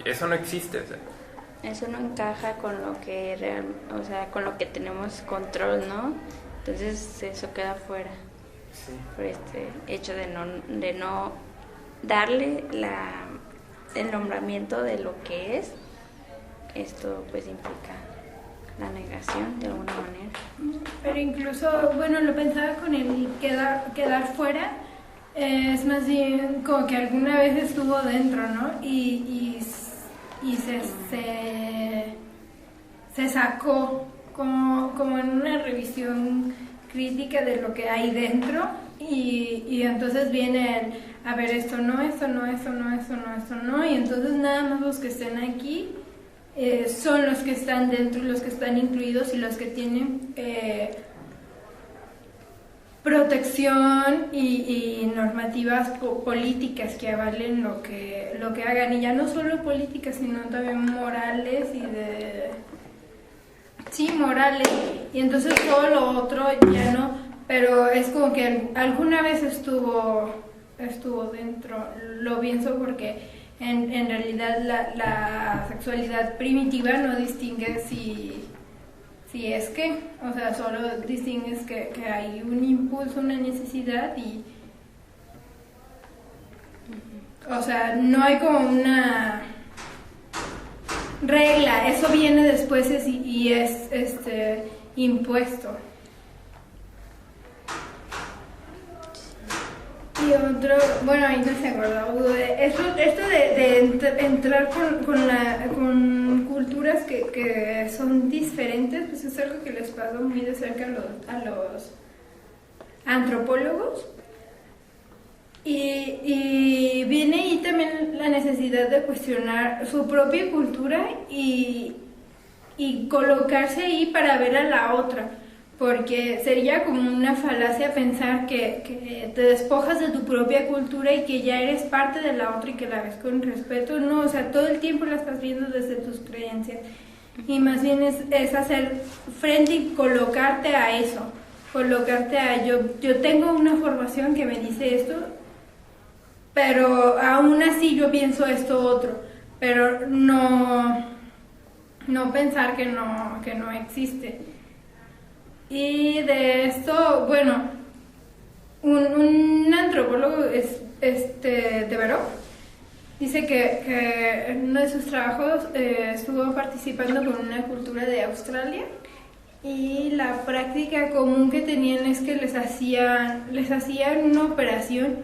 Speaker 2: eso no existe, o sea.
Speaker 3: Eso no encaja con lo que o sea, con lo que tenemos control, ¿no? Entonces eso queda fuera.
Speaker 2: Sí.
Speaker 3: Por este hecho de no darle el nombramiento de lo que es. Esto pues implica la negación de alguna manera.
Speaker 4: Pero incluso, bueno, lo pensaba con el quedar fuera, es más bien como que alguna vez estuvo dentro, ¿no? Y se sacó como en una revisión crítica de lo que hay dentro y entonces viene a ver esto no, esto no, esto no, esto no, esto no, y entonces nada más los que estén aquí son los que están dentro, los que están incluidos y los que tienen protección y normativas políticas que avalen lo que hagan, y ya no solo políticas sino también morales morales, y entonces todo lo otro ya no, pero es como que alguna vez estuvo dentro. Lo pienso porque en realidad la sexualidad primitiva no distingue si es que, o sea, solo distingues que hay un impulso, una necesidad y, o sea, no hay como una regla, eso viene después y es impuesto. Y otro, bueno, ahí no se acordaba, esto de entrar con culturas que son diferentes, pues es algo que les pasó muy de cerca a los antropólogos. Y viene ahí también la necesidad de cuestionar su propia cultura y colocarse ahí para ver a la otra. Porque sería como una falacia pensar que te despojas de tu propia cultura y que ya eres parte de la otra y que la ves con respeto. No, o sea, todo el tiempo la estás viendo desde tus creencias. Y más bien es hacer frente y colocarte a eso. Colocarte a yo tengo una formación que me dice esto, pero aún así yo pienso esto otro. Pero no pensar que no existe. Y de esto, bueno, un antropólogo Devereux dice que en uno de sus trabajos estuvo participando con una cultura de Australia Y la práctica común que tenían es que les hacían una operación,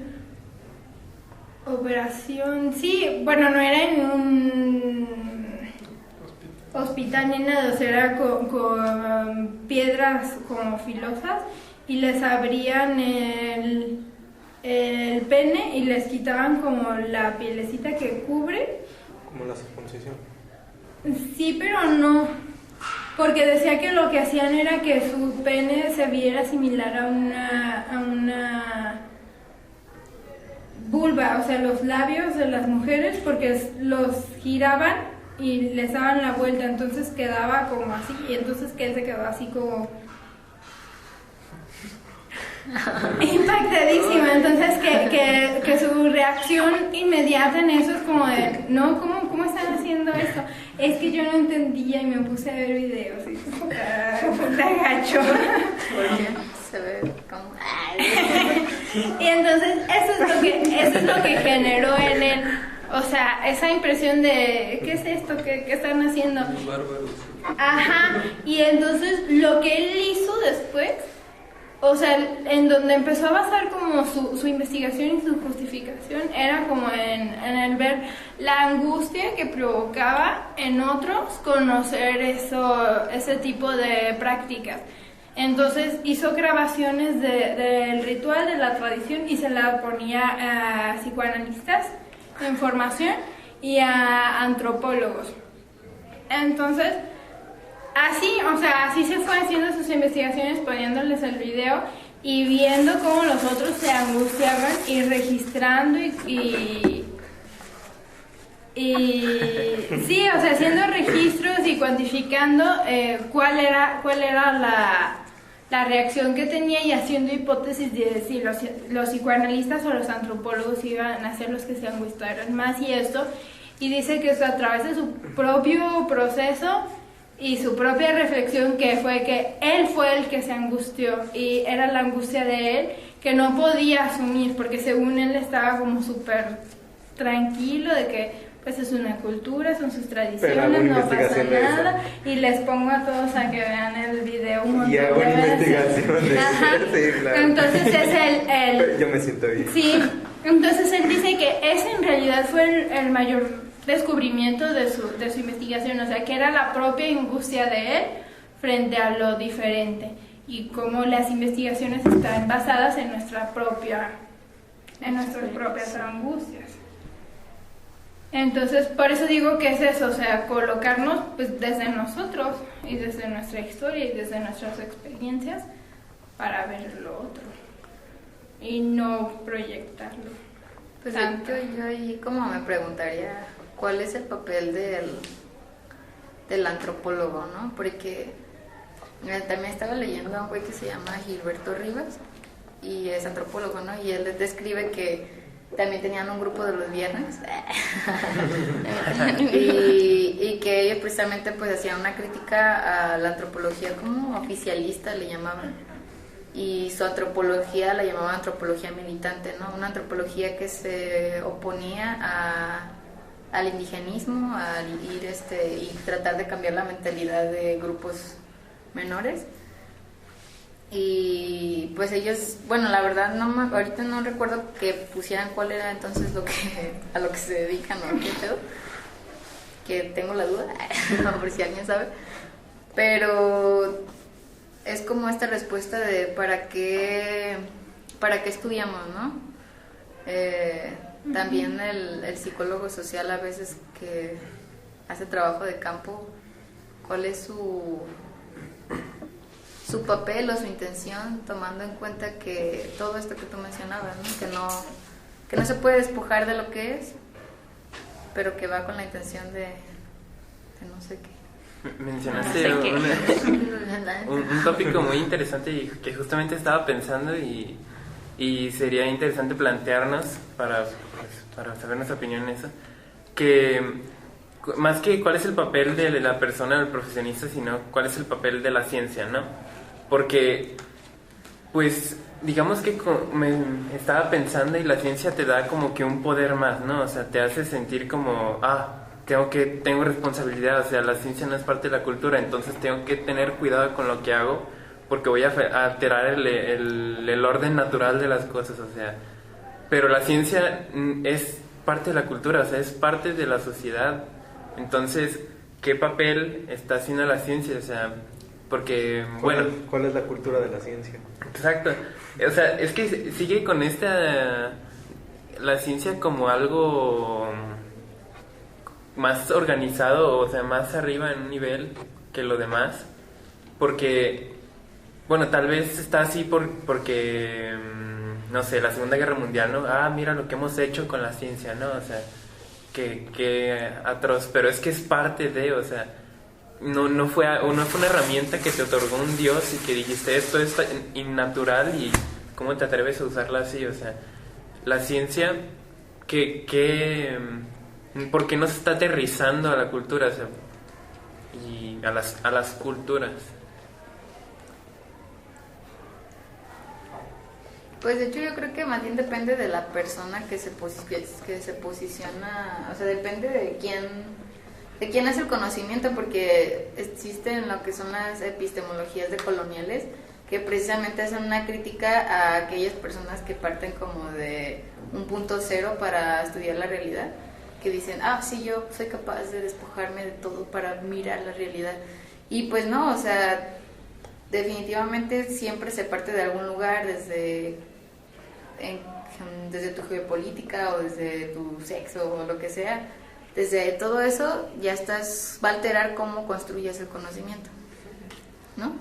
Speaker 4: sí, bueno, no era en un hospital ni nada, o sea, era con piedras como filosas y les abrían el pene y les quitaban como la pielecita que cubre.
Speaker 6: Como la circuncisión.
Speaker 4: Sí, pero no, porque decía que lo que hacían era que su pene se viera similar a una vulva, o sea, los labios de las mujeres, porque los giraban y les daban la vuelta, entonces quedaba como así, y entonces que él se quedó así como impactadísimo. Entonces que su reacción inmediata en eso es como de, no, ¿cómo están haciendo esto? Es que yo no entendía y me puse a ver videos y te agacho.
Speaker 1: Porque se ve como...
Speaker 4: Y entonces eso es lo que generó en él, o sea, esa impresión de ¿qué es esto? ¿Qué están haciendo?
Speaker 5: Bárbaros.
Speaker 4: Ajá, y entonces lo que él hizo después, o sea, en donde empezó a basar como su investigación y su justificación, era como en el ver la angustia que provocaba en otros conocer ese tipo de prácticas. Entonces hizo grabaciones del ritual, de la tradición, y se la ponía a psicoanalistas en formación y a antropólogos. Entonces, así se fue haciendo sus investigaciones, poniéndoles el video y viendo cómo los otros se angustiaban y registrando y sí, o sea, haciendo registros y cuantificando cuál era la reacción que tenía y haciendo hipótesis de si los psicoanalistas o los antropólogos iban a ser los que se angustiaran más y esto. Y dice que a través de su propio proceso y su propia reflexión, que fue que él fue el que se angustió y era la angustia de él que no podía asumir, porque según él estaba como súper tranquilo de que pues es una cultura, son sus tradiciones, no pasa nada, y les pongo a todos a que vean el video un montón
Speaker 6: y hago
Speaker 4: de
Speaker 6: una
Speaker 4: veces.
Speaker 6: investigación de sí, claro.
Speaker 4: Entonces es el
Speaker 6: yo me siento bien.
Speaker 4: sí, entonces él dice que ese en realidad fue el mayor descubrimiento de su investigación, o sea, que era la propia angustia de él frente a lo diferente, y cómo las investigaciones están basadas en nuestras propias angustias. Entonces, por eso digo que es eso, o sea, colocarnos pues desde nosotros y desde nuestra historia y desde nuestras experiencias para ver lo otro y no proyectarlo.
Speaker 1: Pues yo ahí como me preguntaría cuál es el papel del antropólogo, ¿no? Porque también estaba leyendo a un güey que se llama Gilberto Rivas y es antropólogo, ¿no? Y él describe que también tenían un grupo de los viernes y que ellos precisamente pues hacían una crítica a la antropología como oficialista, le llamaban, y su antropología la llamaban antropología militante, ¿no? Una antropología que se oponía al indigenismo, al ir y tratar de cambiar la mentalidad de grupos menores. Y pues ellos, bueno, la verdad ahorita no recuerdo que pusieran cuál era entonces a lo que se dedican o qué pedo, que tengo la duda, por si alguien sabe, pero es como esta respuesta de para qué estudiamos, ¿no? También el psicólogo social a veces que hace trabajo de campo, ¿cuál es su papel o su intención, tomando en cuenta que todo esto que tú mencionabas, ¿no? Que no se puede despojar de lo que es, pero que va con la intención de no sé qué.
Speaker 2: Mencionaste un tópico muy interesante y que justamente estaba pensando y sería interesante plantearnos para saber nuestra opinión en eso, que más que cuál es el papel de la persona, del profesionista, sino cuál es el papel de la ciencia, ¿no? Porque, pues, digamos que me estaba pensando y la ciencia te da como que un poder más, ¿no? O sea, te hace sentir como, tengo responsabilidad, o sea, la ciencia no es parte de la cultura, entonces tengo que tener cuidado con lo que hago porque voy a alterar el orden natural de las cosas, o sea, pero la ciencia es parte de la cultura, o sea, es parte de la sociedad, entonces, ¿qué papel está haciendo la ciencia? O sea, porque, bueno...
Speaker 6: ¿Cuál es la cultura de la ciencia?
Speaker 2: Exacto, o sea, es que sigue con la ciencia como algo más organizado, o sea, más arriba en un nivel que lo demás, porque, bueno, tal vez está así porque, no sé, la Segunda Guerra Mundial, ¿no? Mira lo que hemos hecho con la ciencia, ¿no? O sea, que atroz, pero es que es parte de, o sea, no fue una herramienta que te otorgó un Dios y que dijiste, esto es innatural y ¿cómo te atreves a usarla así? O sea, la ciencia, ¿por qué no se está aterrizando a la cultura? O sea, y a las culturas.
Speaker 1: Pues de hecho yo creo que más bien depende de la persona que se posiciona, o sea, depende de quién hace el conocimiento, porque existen lo que son las epistemologías decoloniales, que precisamente hacen una crítica a aquellas personas que parten como de un punto cero para estudiar la realidad, que dicen, sí, yo soy capaz de despojarme de todo para mirar la realidad. Y pues no, o sea, definitivamente siempre se parte de algún lugar, desde tu geopolítica o desde tu sexo o lo que sea. Desde todo eso ya va a alterar cómo construyes el conocimiento, ¿no?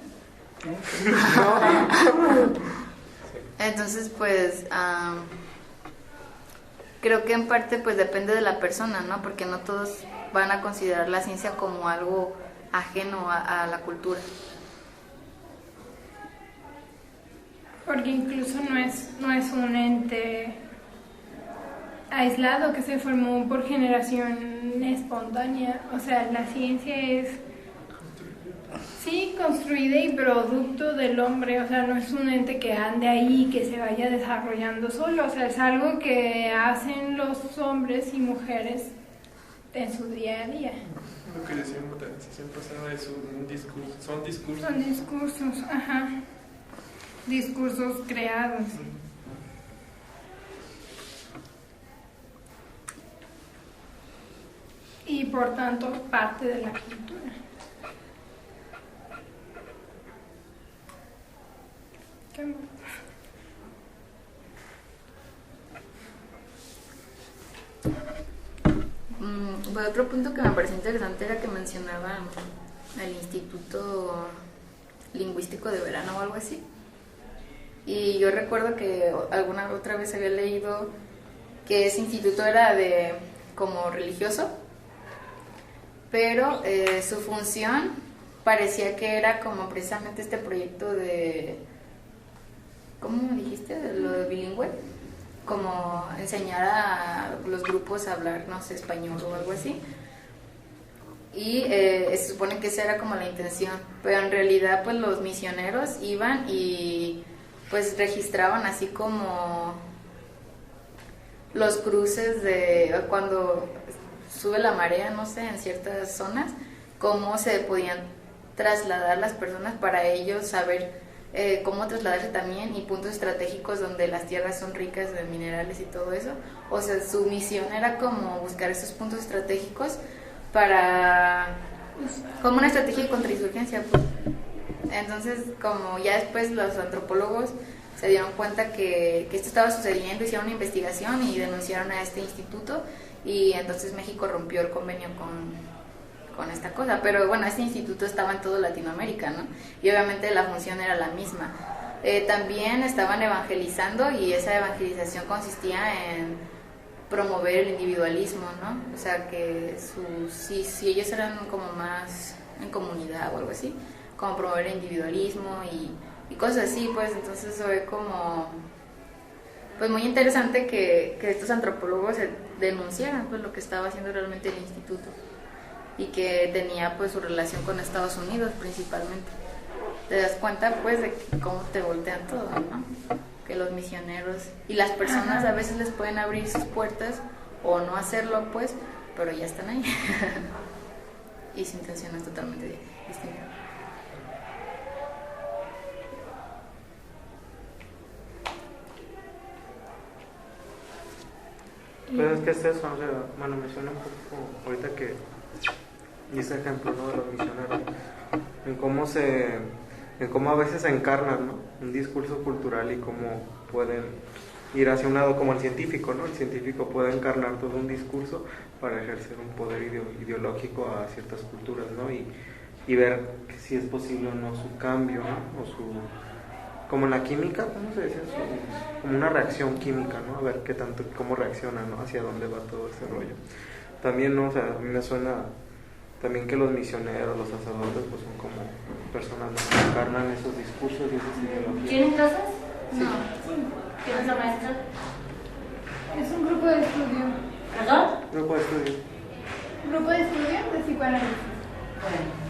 Speaker 1: Entonces, pues, creo que en parte pues depende de la persona, ¿no? Porque no todos van a considerar la ciencia como algo ajeno a la cultura.
Speaker 4: Porque incluso no es un ente aislado que se formó por generación espontánea. O sea, la ciencia es, sí, construida y producto del hombre. O sea, no es un ente que ande ahí, que se vaya desarrollando solo. O sea, es algo que hacen los hombres y mujeres en su día a día.
Speaker 5: Lo que decíamos la sesión pasada es un discurso, son discursos.
Speaker 4: Son discursos, ajá. Discursos creados. Y por tanto parte de la cultura. ¿Qué más?
Speaker 1: Pues otro punto que me pareció interesante era que mencionaba el Instituto Lingüístico de Verano o algo así. Y yo recuerdo que alguna otra vez había leído que ese instituto era como religioso, pero su función parecía que era como precisamente este proyecto de, ¿cómo dijiste? De lo de bilingüe, como enseñar a los grupos a hablar, no sé, español o algo así. Y se supone que esa era como la intención, pero en realidad pues los misioneros iban y pues registraban así como los cruces de cuando sube la marea, no sé, en ciertas zonas, cómo se podían trasladar las personas para ellos saber cómo trasladarse también, y puntos estratégicos donde las tierras son ricas de minerales y todo eso. O sea, su misión era como buscar esos puntos estratégicos como una estrategia de contrainsurgencia, pues. Entonces, como ya después los antropólogos se dieron cuenta que esto estaba sucediendo, hicieron una investigación y denunciaron a este instituto, y entonces México rompió el convenio con esta cosa. Pero bueno, este instituto estaba en toda Latinoamérica, ¿no? Y obviamente la función era la misma. También estaban evangelizando, y esa evangelización consistía en promover el individualismo, ¿no? O sea, que si ellos eran como más en comunidad o algo así, como promover el individualismo y cosas así, pues. Entonces fue como pues muy interesante que estos antropólogos denunciaran pues lo que estaba haciendo realmente el instituto, y que tenía pues su relación con Estados Unidos principalmente. Te das cuenta pues de cómo te voltean todo, ¿no? Que los misioneros y las personas a veces les pueden abrir sus puertas o no hacerlo, pues, pero ya están ahí. Y su intención es totalmente distinta.
Speaker 6: Pero es que es eso, o sea, bueno, me suena un poco ahorita que hice ejemplo, ¿no?, de los misioneros, en cómo a veces encarnan, ¿no?, un discurso cultural y cómo pueden ir hacia un lado como el científico, ¿no? El científico puede encarnar todo un discurso para ejercer un poder ideológico a ciertas culturas, ¿no? Y ver que si es posible o no su cambio, ¿no? O su... Como en la química, ¿cómo se dice eso? Como una reacción química, ¿no? A ver qué tanto, cómo reacciona, ¿no? Hacia dónde va todo ese rollo. También, ¿no? O sea, a mí me suena también que los misioneros, los sacerdotes, pues son como personas que encarnan esos discursos y esas ideologías.
Speaker 8: ¿Tienen clases?
Speaker 6: Sí.
Speaker 8: No. ¿Quién es la maestra?
Speaker 4: Es un grupo de estudio.
Speaker 8: ¿Perdón?
Speaker 6: Grupo de estudio.
Speaker 4: Grupo de estudio de psicoanálisis.
Speaker 8: Bueno.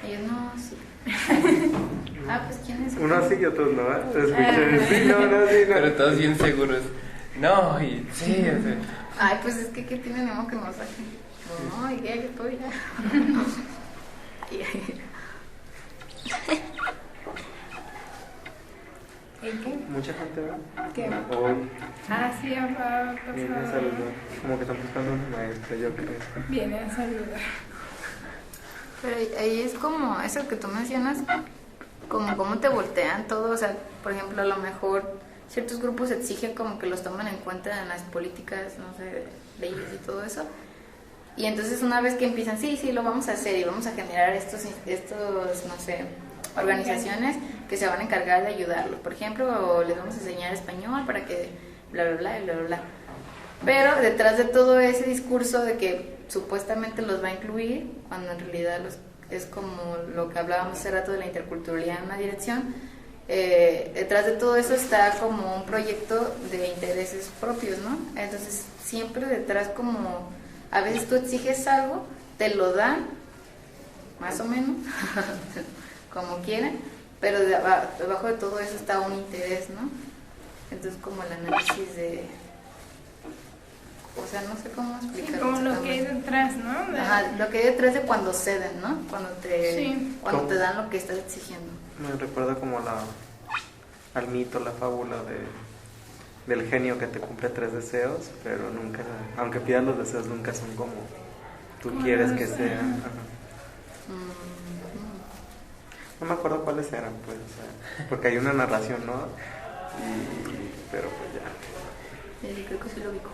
Speaker 1: Ellos no, sí. Pues ¿quién es?
Speaker 6: Unos sí y otros no, ¿eh? Escuché, sí, no, sí, no.
Speaker 2: Pero todos bien seguros. No, y sí, o sea.
Speaker 1: Ay, pues es que ¿qué tiene ni modo que nos saquen? No, y ya yo estoy ya.
Speaker 4: ¿En qué?
Speaker 6: Mucha gente, ¿verdad?
Speaker 4: ¿Qué?
Speaker 6: Hoy
Speaker 4: Sí, ha
Speaker 6: viene a
Speaker 4: pasado.
Speaker 6: saludar. Como que están buscando una maestra, yo creo.
Speaker 4: Viene a saludar.
Speaker 1: Pero ahí es como eso que tú mencionas, como cómo te voltean todo, o sea, por ejemplo, a lo mejor ciertos grupos exigen como que los tomen en cuenta en las políticas, no sé, leyes y todo eso. Y entonces una vez que empiezan, sí, lo vamos a hacer y vamos a generar estos no sé, organizaciones que se van a encargar de ayudarlos. Por ejemplo, les vamos a enseñar español para que bla, bla, bla, bla, bla. Pero detrás de todo ese discurso de que supuestamente los va a incluir, cuando en realidad es como lo que hablábamos hace rato de la interculturalidad en una dirección, detrás de todo eso está como un proyecto de intereses propios, ¿no? Entonces siempre detrás como a veces tú exiges algo, te lo dan, más o menos, como quieren, pero debajo de todo eso está un interés, ¿no? Entonces como el análisis de... O sea, no sé cómo explicarlo.
Speaker 4: Como lo que hay detrás, ¿no?
Speaker 1: Ajá, lo que hay detrás de cuando ceden, ¿no? Cuando te dan lo que estás exigiendo.
Speaker 6: Me recuerda como al mito, la fábula del genio que te cumple 3 deseos, pero nunca, aunque pidas los deseos, nunca son como tú quieres que sean. No me acuerdo cuáles eran, pues, o sea, porque hay una narración, ¿no? Pero pues ya.
Speaker 1: Sí, creo que sí lo ubico.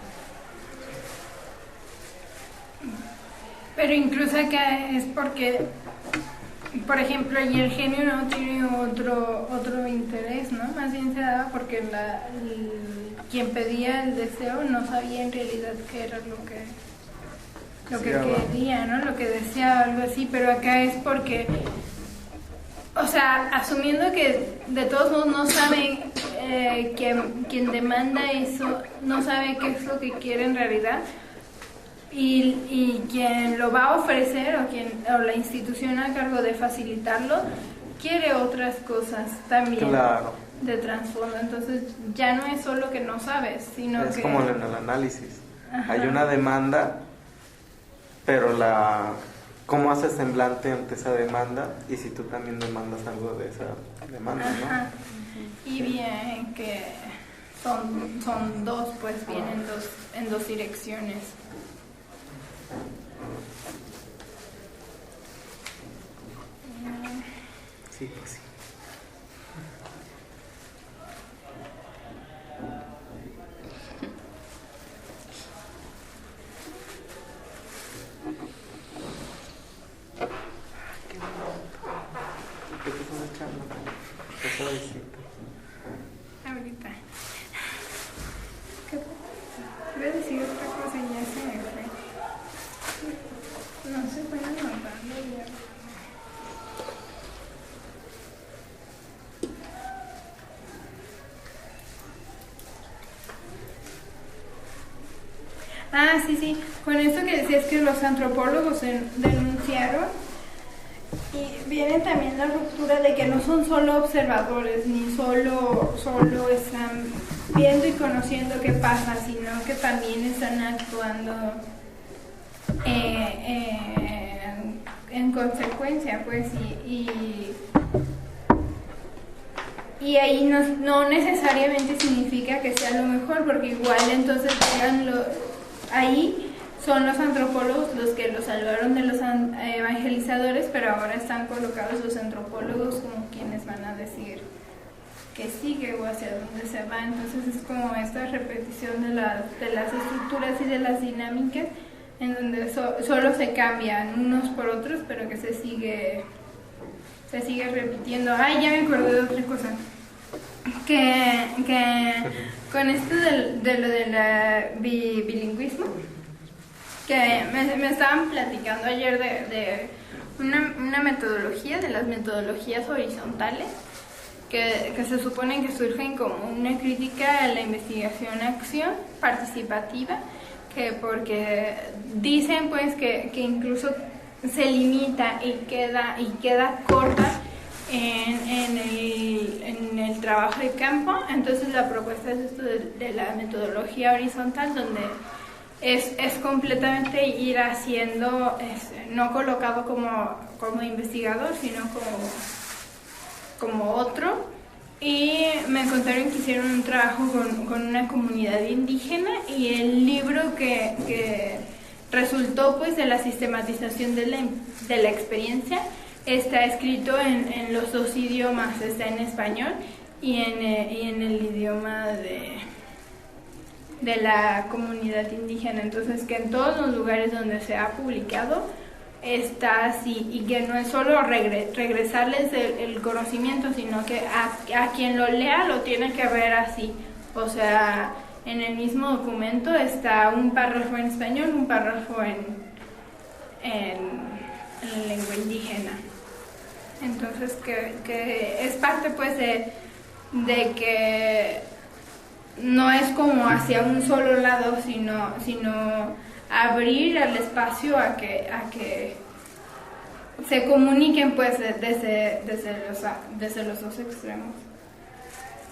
Speaker 4: Pero incluso acá es porque, por ejemplo, y el genio no tiene otro interés, ¿no? Más bien se daba porque quien pedía el deseo no sabía en realidad qué era lo que quería, ¿no? Lo que deseaba, algo así, pero acá es porque, o sea, asumiendo que de todos modos no saben, quien demanda eso no sabe qué es lo que quiere en realidad. Y quien lo va a ofrecer o la institución a cargo de facilitarlo quiere otras cosas también,
Speaker 6: claro,
Speaker 4: de trasfondo. Entonces ya no es solo que no sabes, sino
Speaker 6: es
Speaker 4: que...
Speaker 6: como en el análisis.
Speaker 4: Ajá.
Speaker 6: Hay una demanda, pero cómo haces semblante ante esa demanda y si tú también demandas algo de esa demanda,
Speaker 4: Ajá.
Speaker 6: ¿no?
Speaker 4: Y bien que son dos, pues vienen en dos direcciones.
Speaker 6: Sí, pues sí. ¿Qué te estás echando? ¿Qué se visita?
Speaker 4: Ahorita. ¿Qué? Voy a decir otra cosa y ya se me fue. No se pueden notando ya. Sí. Con esto que decías que los antropólogos denunciaron Y viene también la ruptura de que no son solo observadores, ni solo están viendo y conociendo qué pasa, sino que también están actuando en consecuencia, pues, y ahí no necesariamente significa que sea lo mejor, porque igual entonces ahí son los antropólogos los que los salvaron de los evangelizadores, pero ahora están colocados los antropólogos como quienes van a decir que sigue o hacia dónde se va. Entonces es como esta repetición de las estructuras y de las dinámicas en donde solo se cambian unos por otros, pero que se sigue repitiendo. Ay, ya me acordé de otra cosa. Que con esto de lo del bilingüismo, que me estaban platicando ayer de una metodología, de las metodologías horizontales, que se suponen que surgen como una crítica a la investigación-acción participativa, que porque dicen pues que incluso se limita y queda corta en el trabajo de campo. Entonces la propuesta es esto de la metodología horizontal, donde es completamente ir haciendo, no colocado como investigador, sino como otro. Y me contaron que hicieron un trabajo con una comunidad indígena, y el libro que resultó pues de la sistematización de la experiencia está escrito en los dos idiomas, está en español y en el idioma de la comunidad indígena. Entonces, que en todos los lugares donde se ha publicado está así, y que no es solo regresarles el conocimiento, sino que a quien lo lea lo tiene que ver así. O sea, en el mismo documento está un párrafo en español, un párrafo en lengua indígena. Entonces, que es parte pues de que no es como hacia un solo lado, sino abrir el espacio a que se comuniquen pues desde los dos extremos.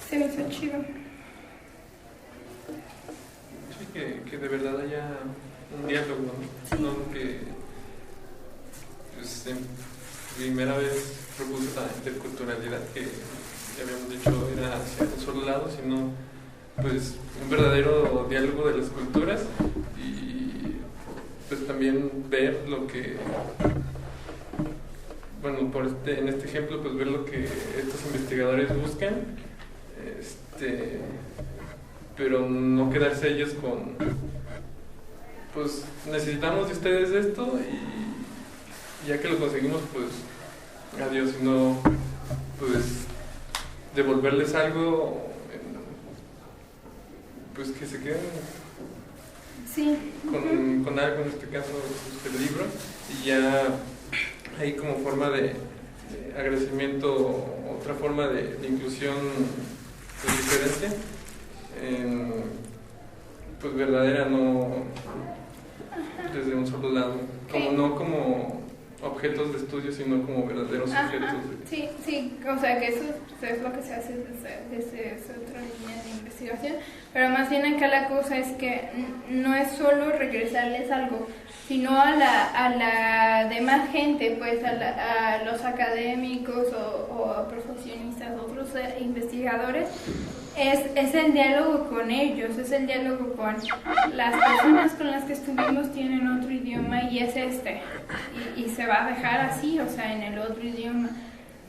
Speaker 4: Se me hizo chido.
Speaker 5: Sí, que de verdad haya un diálogo, ¿no? Sí. No que pues, en primera vez propuso la interculturalidad, que ya habíamos dicho era hacia un solo lado, sino pues un verdadero diálogo de las culturas, y pues también ver lo que, bueno, en este ejemplo, pues ver lo que estos investigadores buscan, pero no quedarse ellos con, pues necesitamos de ustedes esto, y ya que lo conseguimos, pues adiós, sino pues devolverles algo, pues que se queden con algo, en este caso el libro, y ya ahí como forma de agradecimiento, otra forma de inclusión pues, diferente, pues verdadera, no desde un solo lado, no como objetos de estudio, sino como verdaderos sujetos. Sí,
Speaker 4: o sea que eso es lo que se hace desde esa otra línea de investigación, pero más bien acá la cosa es que no es solo regresarles algo, sino a la demás gente, pues a los académicos o profesionistas, otros investigadores. Es el diálogo con ellos, es el diálogo con las personas con las que estuvimos, tienen otro idioma y es y se va a dejar así, o sea, en el otro idioma.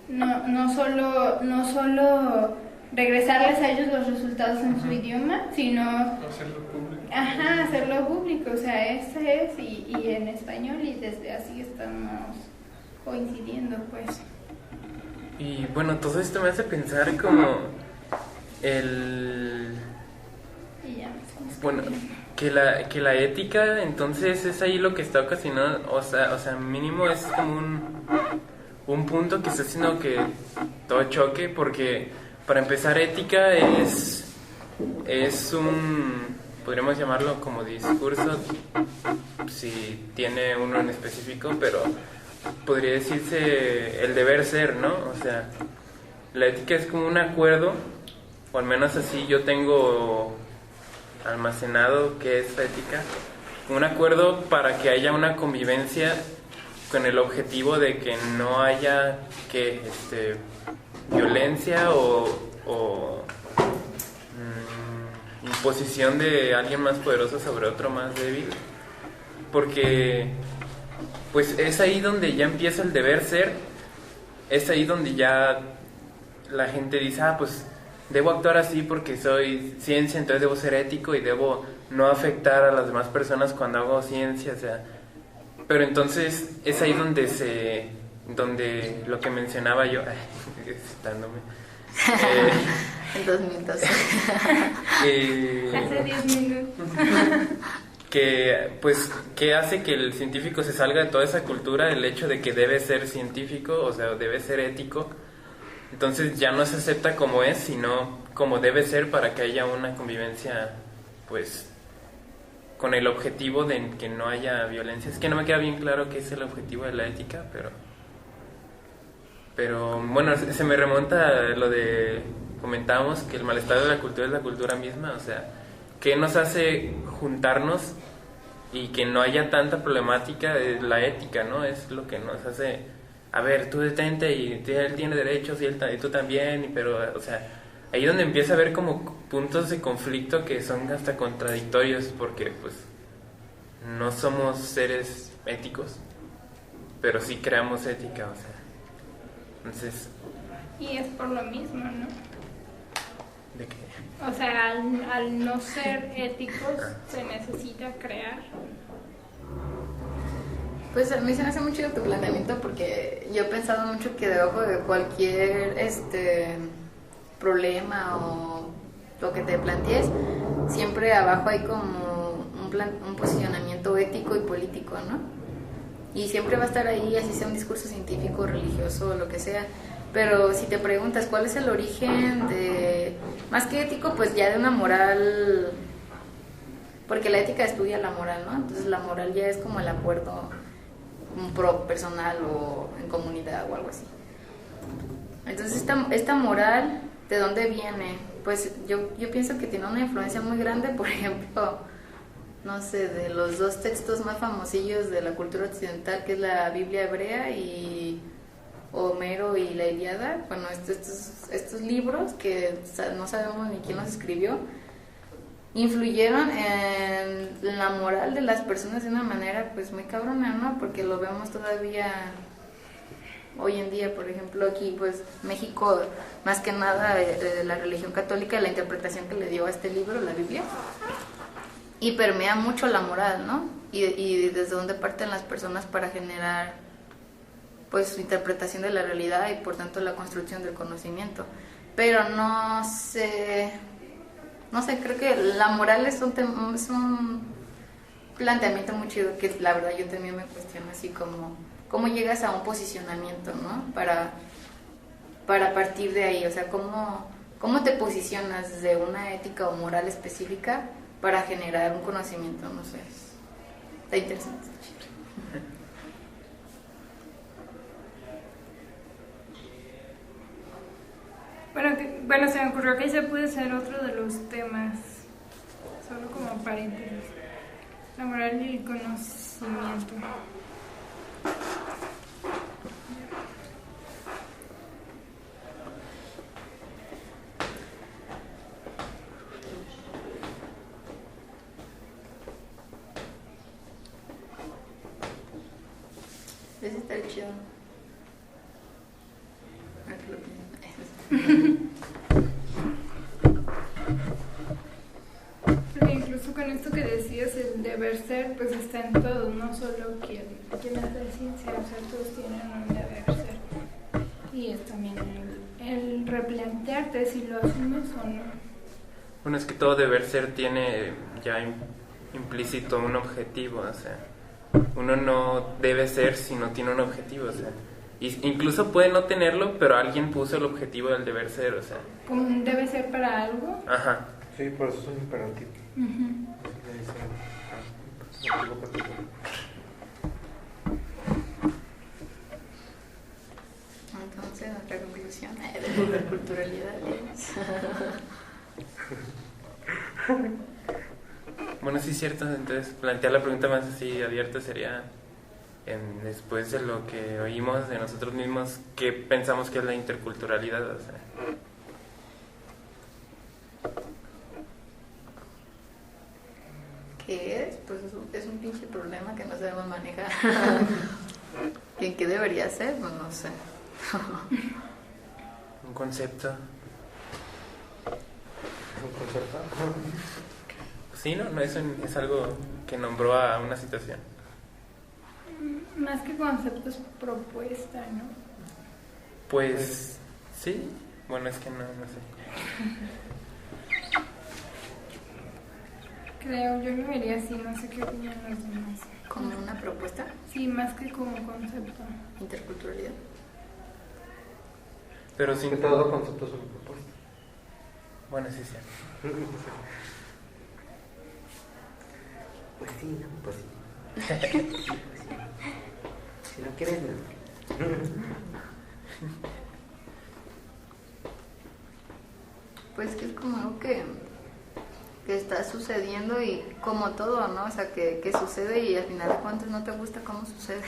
Speaker 4: No solo regresarles a ellos los resultados en su idioma, sino
Speaker 5: hacerlo público.
Speaker 4: Hacerlo público, o sea, ese es y en español, y desde así estamos coincidiendo, pues.
Speaker 2: Y bueno, todo esto me hace pensar como bueno, que la ética entonces es ahí lo que está ocasionando, o sea mínimo es como un punto que está haciendo que todo choque, porque para empezar ética es un, podríamos llamarlo como discurso, si tiene uno en específico, pero podría decirse el deber ser, ¿no? O sea, la ética es como un acuerdo, o al menos así yo tengo almacenado que es la ética, un acuerdo para que haya una convivencia con el objetivo de que no haya violencia o imposición de alguien más poderoso sobre otro más débil, porque pues es ahí donde ya empieza el deber ser, es ahí donde ya la gente dice, pues debo actuar así porque soy ciencia, entonces debo ser ético y debo no afectar a las demás personas cuando hago ciencia, o sea, pero entonces es ahí donde lo que mencionaba yo, citándome,
Speaker 1: en 2 minutos.
Speaker 4: Hace 10 minutos.
Speaker 2: que hace que el científico se salga de toda esa cultura, el hecho de que debe ser científico, o sea, debe ser ético. Entonces ya no se acepta como es, sino como debe ser para que haya una convivencia, pues, con el objetivo de que no haya violencia. Es que no me queda bien claro qué es el objetivo de la ética, pero bueno, se me remonta a lo de, comentábamos que el malestar de la cultura es la cultura misma, o sea, ¿qué nos hace juntarnos y que no haya tanta problemática? La ética, ¿no? Es lo que nos hace, a ver, tú detente y él tiene derechos y tú también, pero, o sea, ahí donde empieza a haber como puntos de conflicto que son hasta contradictorios, porque pues no somos seres éticos, pero sí creamos ética, o sea, entonces...
Speaker 4: Y es por lo mismo, ¿no?
Speaker 2: ¿De qué?
Speaker 4: O sea, al no ser éticos se necesita crear.
Speaker 1: Pues a mí se me hace mucho tu planteamiento, porque yo he pensado mucho que debajo de cualquier problema o lo que te plantees, siempre abajo hay como un posicionamiento ético y político, ¿no? Y siempre va a estar ahí, así sea un discurso científico, religioso o lo que sea. Pero si te preguntas cuál es el origen de, más que ético, pues ya de una moral, porque la ética estudia la moral, ¿no? Entonces la moral ya es como el acuerdo personal o en comunidad o algo así. Entonces esta moral, ¿de dónde viene? Pues yo pienso que tiene una influencia muy grande, por ejemplo, no sé, de los 2 textos más famosillos de la cultura occidental, que es la Biblia hebrea y Homero y la Ilíada. Bueno, estos libros que no sabemos ni quién los escribió, influyeron en la moral de las personas de una manera pues muy cabrona, ¿no? Porque lo vemos todavía hoy en día. Por ejemplo, aquí pues México, más que nada la religión católica, la interpretación que le dio a este libro, la Biblia, y permea mucho la moral, ¿no? Y desde dónde parten las personas para generar pues su interpretación de la realidad y por tanto la construcción del conocimiento. Pero no sé, creo que la moral es un planteamiento muy chido, que la verdad yo también me cuestiono, así como cómo llegas a un posicionamiento, ¿no? Para partir de ahí, o sea, cómo te posicionas de una ética o moral específica para generar un conocimiento, no sé, está interesante.
Speaker 4: Bueno, se me ocurrió que ese puede ser otro de los temas, solo como paréntesis, la moral y el conocimiento.
Speaker 1: Ese está chido.
Speaker 4: Porque incluso con esto que decías, el deber ser, pues está en todo, no solo quien hace ciencia, o sea, todos tienen un deber ser. Y es también el replantearte si lo asumes o no.
Speaker 2: Bueno, es que todo deber ser tiene ya implícito un objetivo, o sea, uno no debe ser si no tiene un objetivo, o sea, incluso puede no tenerlo, pero alguien puso el objetivo del deber ser, o sea.
Speaker 4: ¿Como un debe ser para algo?
Speaker 2: Ajá.
Speaker 6: Sí, por eso es un imperativo.
Speaker 1: interculturalidad.
Speaker 2: Bueno, sí es cierto, entonces plantear la pregunta más así abierta sería, después de lo que oímos de nosotros mismos, ¿qué pensamos que es la interculturalidad? O sea,
Speaker 1: ¿qué es? Pues es un pinche problema que no sabemos manejar. ¿Y qué debería ser? Pues no sé.
Speaker 2: un concepto.
Speaker 6: ¿Un concepto?
Speaker 2: Sí, ¿no? Eso es algo que nombró a una situación.
Speaker 4: Más que concepto es propuesta, ¿no?
Speaker 2: Pues sí, bueno, es que no sé.
Speaker 4: Creo, yo lo vería así, no sé qué opinan los demás.
Speaker 1: ¿Como una propuesta?
Speaker 4: Sí, más que como concepto.
Speaker 1: Interculturalidad.
Speaker 2: Pero sin
Speaker 6: Que todo concepto es una propuesta.
Speaker 2: Bueno, sí, sí.
Speaker 6: Pues sí, ¿no? Pues sí. Si no quieres, no.
Speaker 1: Pues que es como algo que está sucediendo y como todo, ¿no? O sea, que sucede y al final de cuentas no te gusta cómo sucede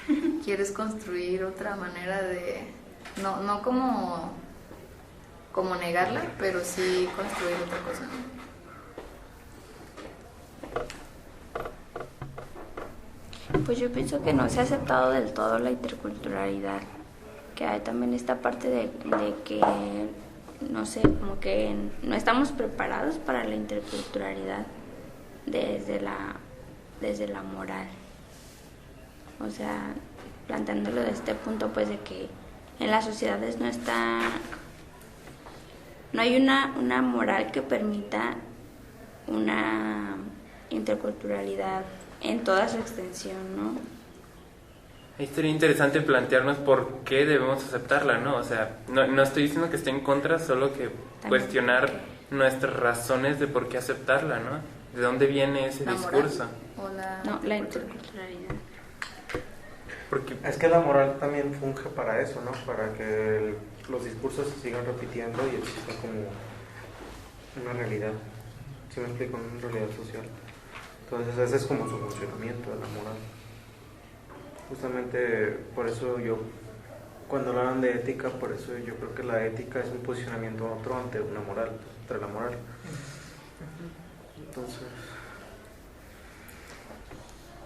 Speaker 1: y quieres construir otra manera de... No como negarla, pero sí construir otra cosa, ¿no?
Speaker 3: Pues yo pienso que no se ha aceptado del todo la interculturalidad, que hay también esta parte de que, no sé, como que no estamos preparados para la interculturalidad desde la moral. O sea, planteándolo de este punto, pues de que en las sociedades no hay una moral que permita una interculturalidad en toda su extensión, ¿no?
Speaker 2: Ahí sería interesante plantearnos por qué debemos aceptarla, ¿no? O sea, no estoy diciendo que esté en contra, solo que cuestionar nuestras razones de por qué aceptarla, ¿no? ¿De dónde viene ese discurso?
Speaker 3: La interculturalidad.
Speaker 2: Porque
Speaker 6: es que la moral también funge para eso, ¿no? Para que los discursos se sigan repitiendo y exista como una realidad. ¿Sí me explico? Una realidad social. Entonces ese es como su funcionamiento de la moral. Justamente por eso cuando hablan de ética, por eso yo creo que la ética es un posicionamiento otro ante una moral, entre la moral. Entonces,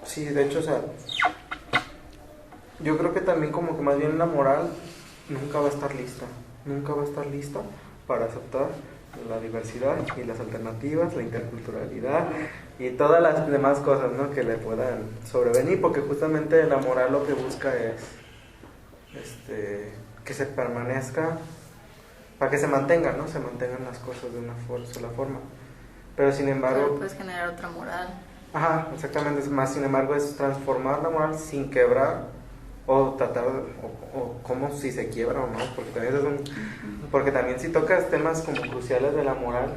Speaker 6: sí, de hecho, o sea, yo creo que también como que más bien la moral nunca va a estar lista para aceptar la diversidad y las alternativas, la interculturalidad y todas las demás cosas, ¿no?, que le puedan sobrevenir, porque justamente la moral lo que busca es que se permanezca, para que se mantengan, ¿no? Se mantengan las cosas de una sola forma. Pero sin embargo...
Speaker 1: Pero puedes generar otra moral.
Speaker 6: Ajá, exactamente. Es más, sin embargo, es transformar la moral sin quebrar o tratar, o como si se quiebra o no, porque también si tocas temas como cruciales de la moral,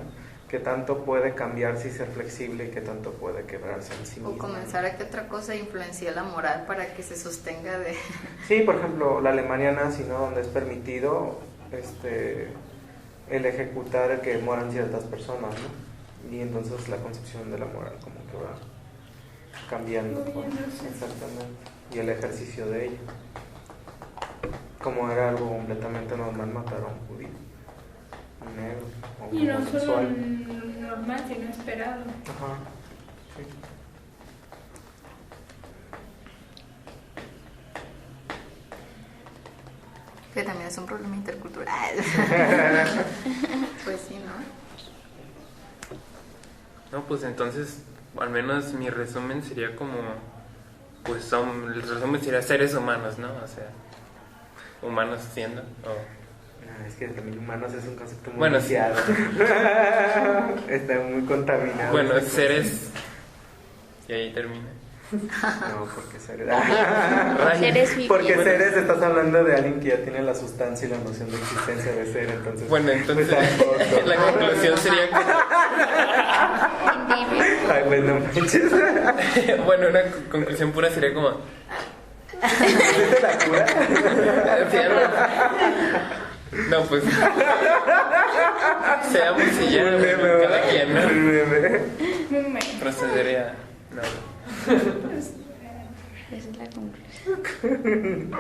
Speaker 6: que tanto puede cambiarse y ser flexible y que tanto puede quebrarse en sí mismo.
Speaker 1: O comenzar a que otra cosa influencie la moral para que se sostenga de...
Speaker 6: Sí, por ejemplo, la Alemania nazi, ¿no?, donde es permitido el ejecutar que mueran ciertas personas, ¿no? Y entonces la concepción de la moral como que va cambiando, ¿no? Exactamente, y el ejercicio de ella, como era algo completamente normal matar a un judío, un negro o un
Speaker 4: y no solo
Speaker 6: homosexual.
Speaker 4: normal, sino esperado.
Speaker 6: Ajá, sí.
Speaker 1: Que también es un problema intercultural. Pues sí, ¿no?
Speaker 2: no, pues entonces, al menos mi resumen sería como, pues el resumen sería seres humanos, ¿no? O sea, humanos siendo,
Speaker 6: Es que también humanos es un concepto muy
Speaker 2: bueno,
Speaker 6: viciado. Está muy contaminado.
Speaker 2: Bueno, seres... Y ahí termina.
Speaker 6: No, porque seres...
Speaker 3: Seres vivientes.
Speaker 6: Porque seres estás hablando de alguien que ya tiene la sustancia y la noción de existencia de ser, entonces...
Speaker 2: Bueno, entonces
Speaker 6: pues,
Speaker 2: la conclusión sería que...
Speaker 6: Ay, pues no manches.
Speaker 2: Bueno, una conclusión pura sería como...
Speaker 6: ¿Viste la cura?
Speaker 2: Sí, algo. No, pues. Seamos y ya,
Speaker 6: Un meme,
Speaker 2: cada
Speaker 6: ¿verdad?
Speaker 2: quien, ¿no?
Speaker 6: Un meme.
Speaker 4: Un meme.
Speaker 2: Procederé a. No.
Speaker 3: Esa es la conclusión.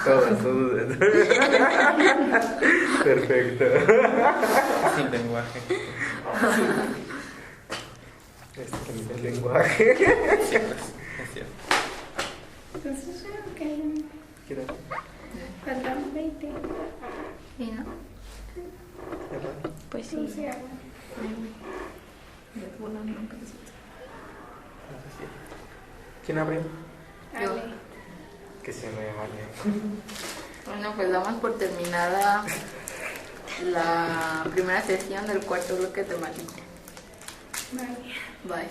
Speaker 6: Todos. Perfecto.
Speaker 2: Sin lenguaje.
Speaker 6: El lenguaje.
Speaker 2: Sí, pues. Es cierto.
Speaker 4: Entonces, ok.
Speaker 6: Quiero.
Speaker 4: Faltan 20.
Speaker 1: ¿Y no?
Speaker 3: Pues sí.
Speaker 4: Sí, agua.
Speaker 6: ¿Quién abrió?
Speaker 1: Yo.
Speaker 4: Ale.
Speaker 6: Que se me vale.
Speaker 1: Bueno, pues damos por terminada la primera sesión del cuarto bloque temático.
Speaker 4: Vale.
Speaker 1: Bye.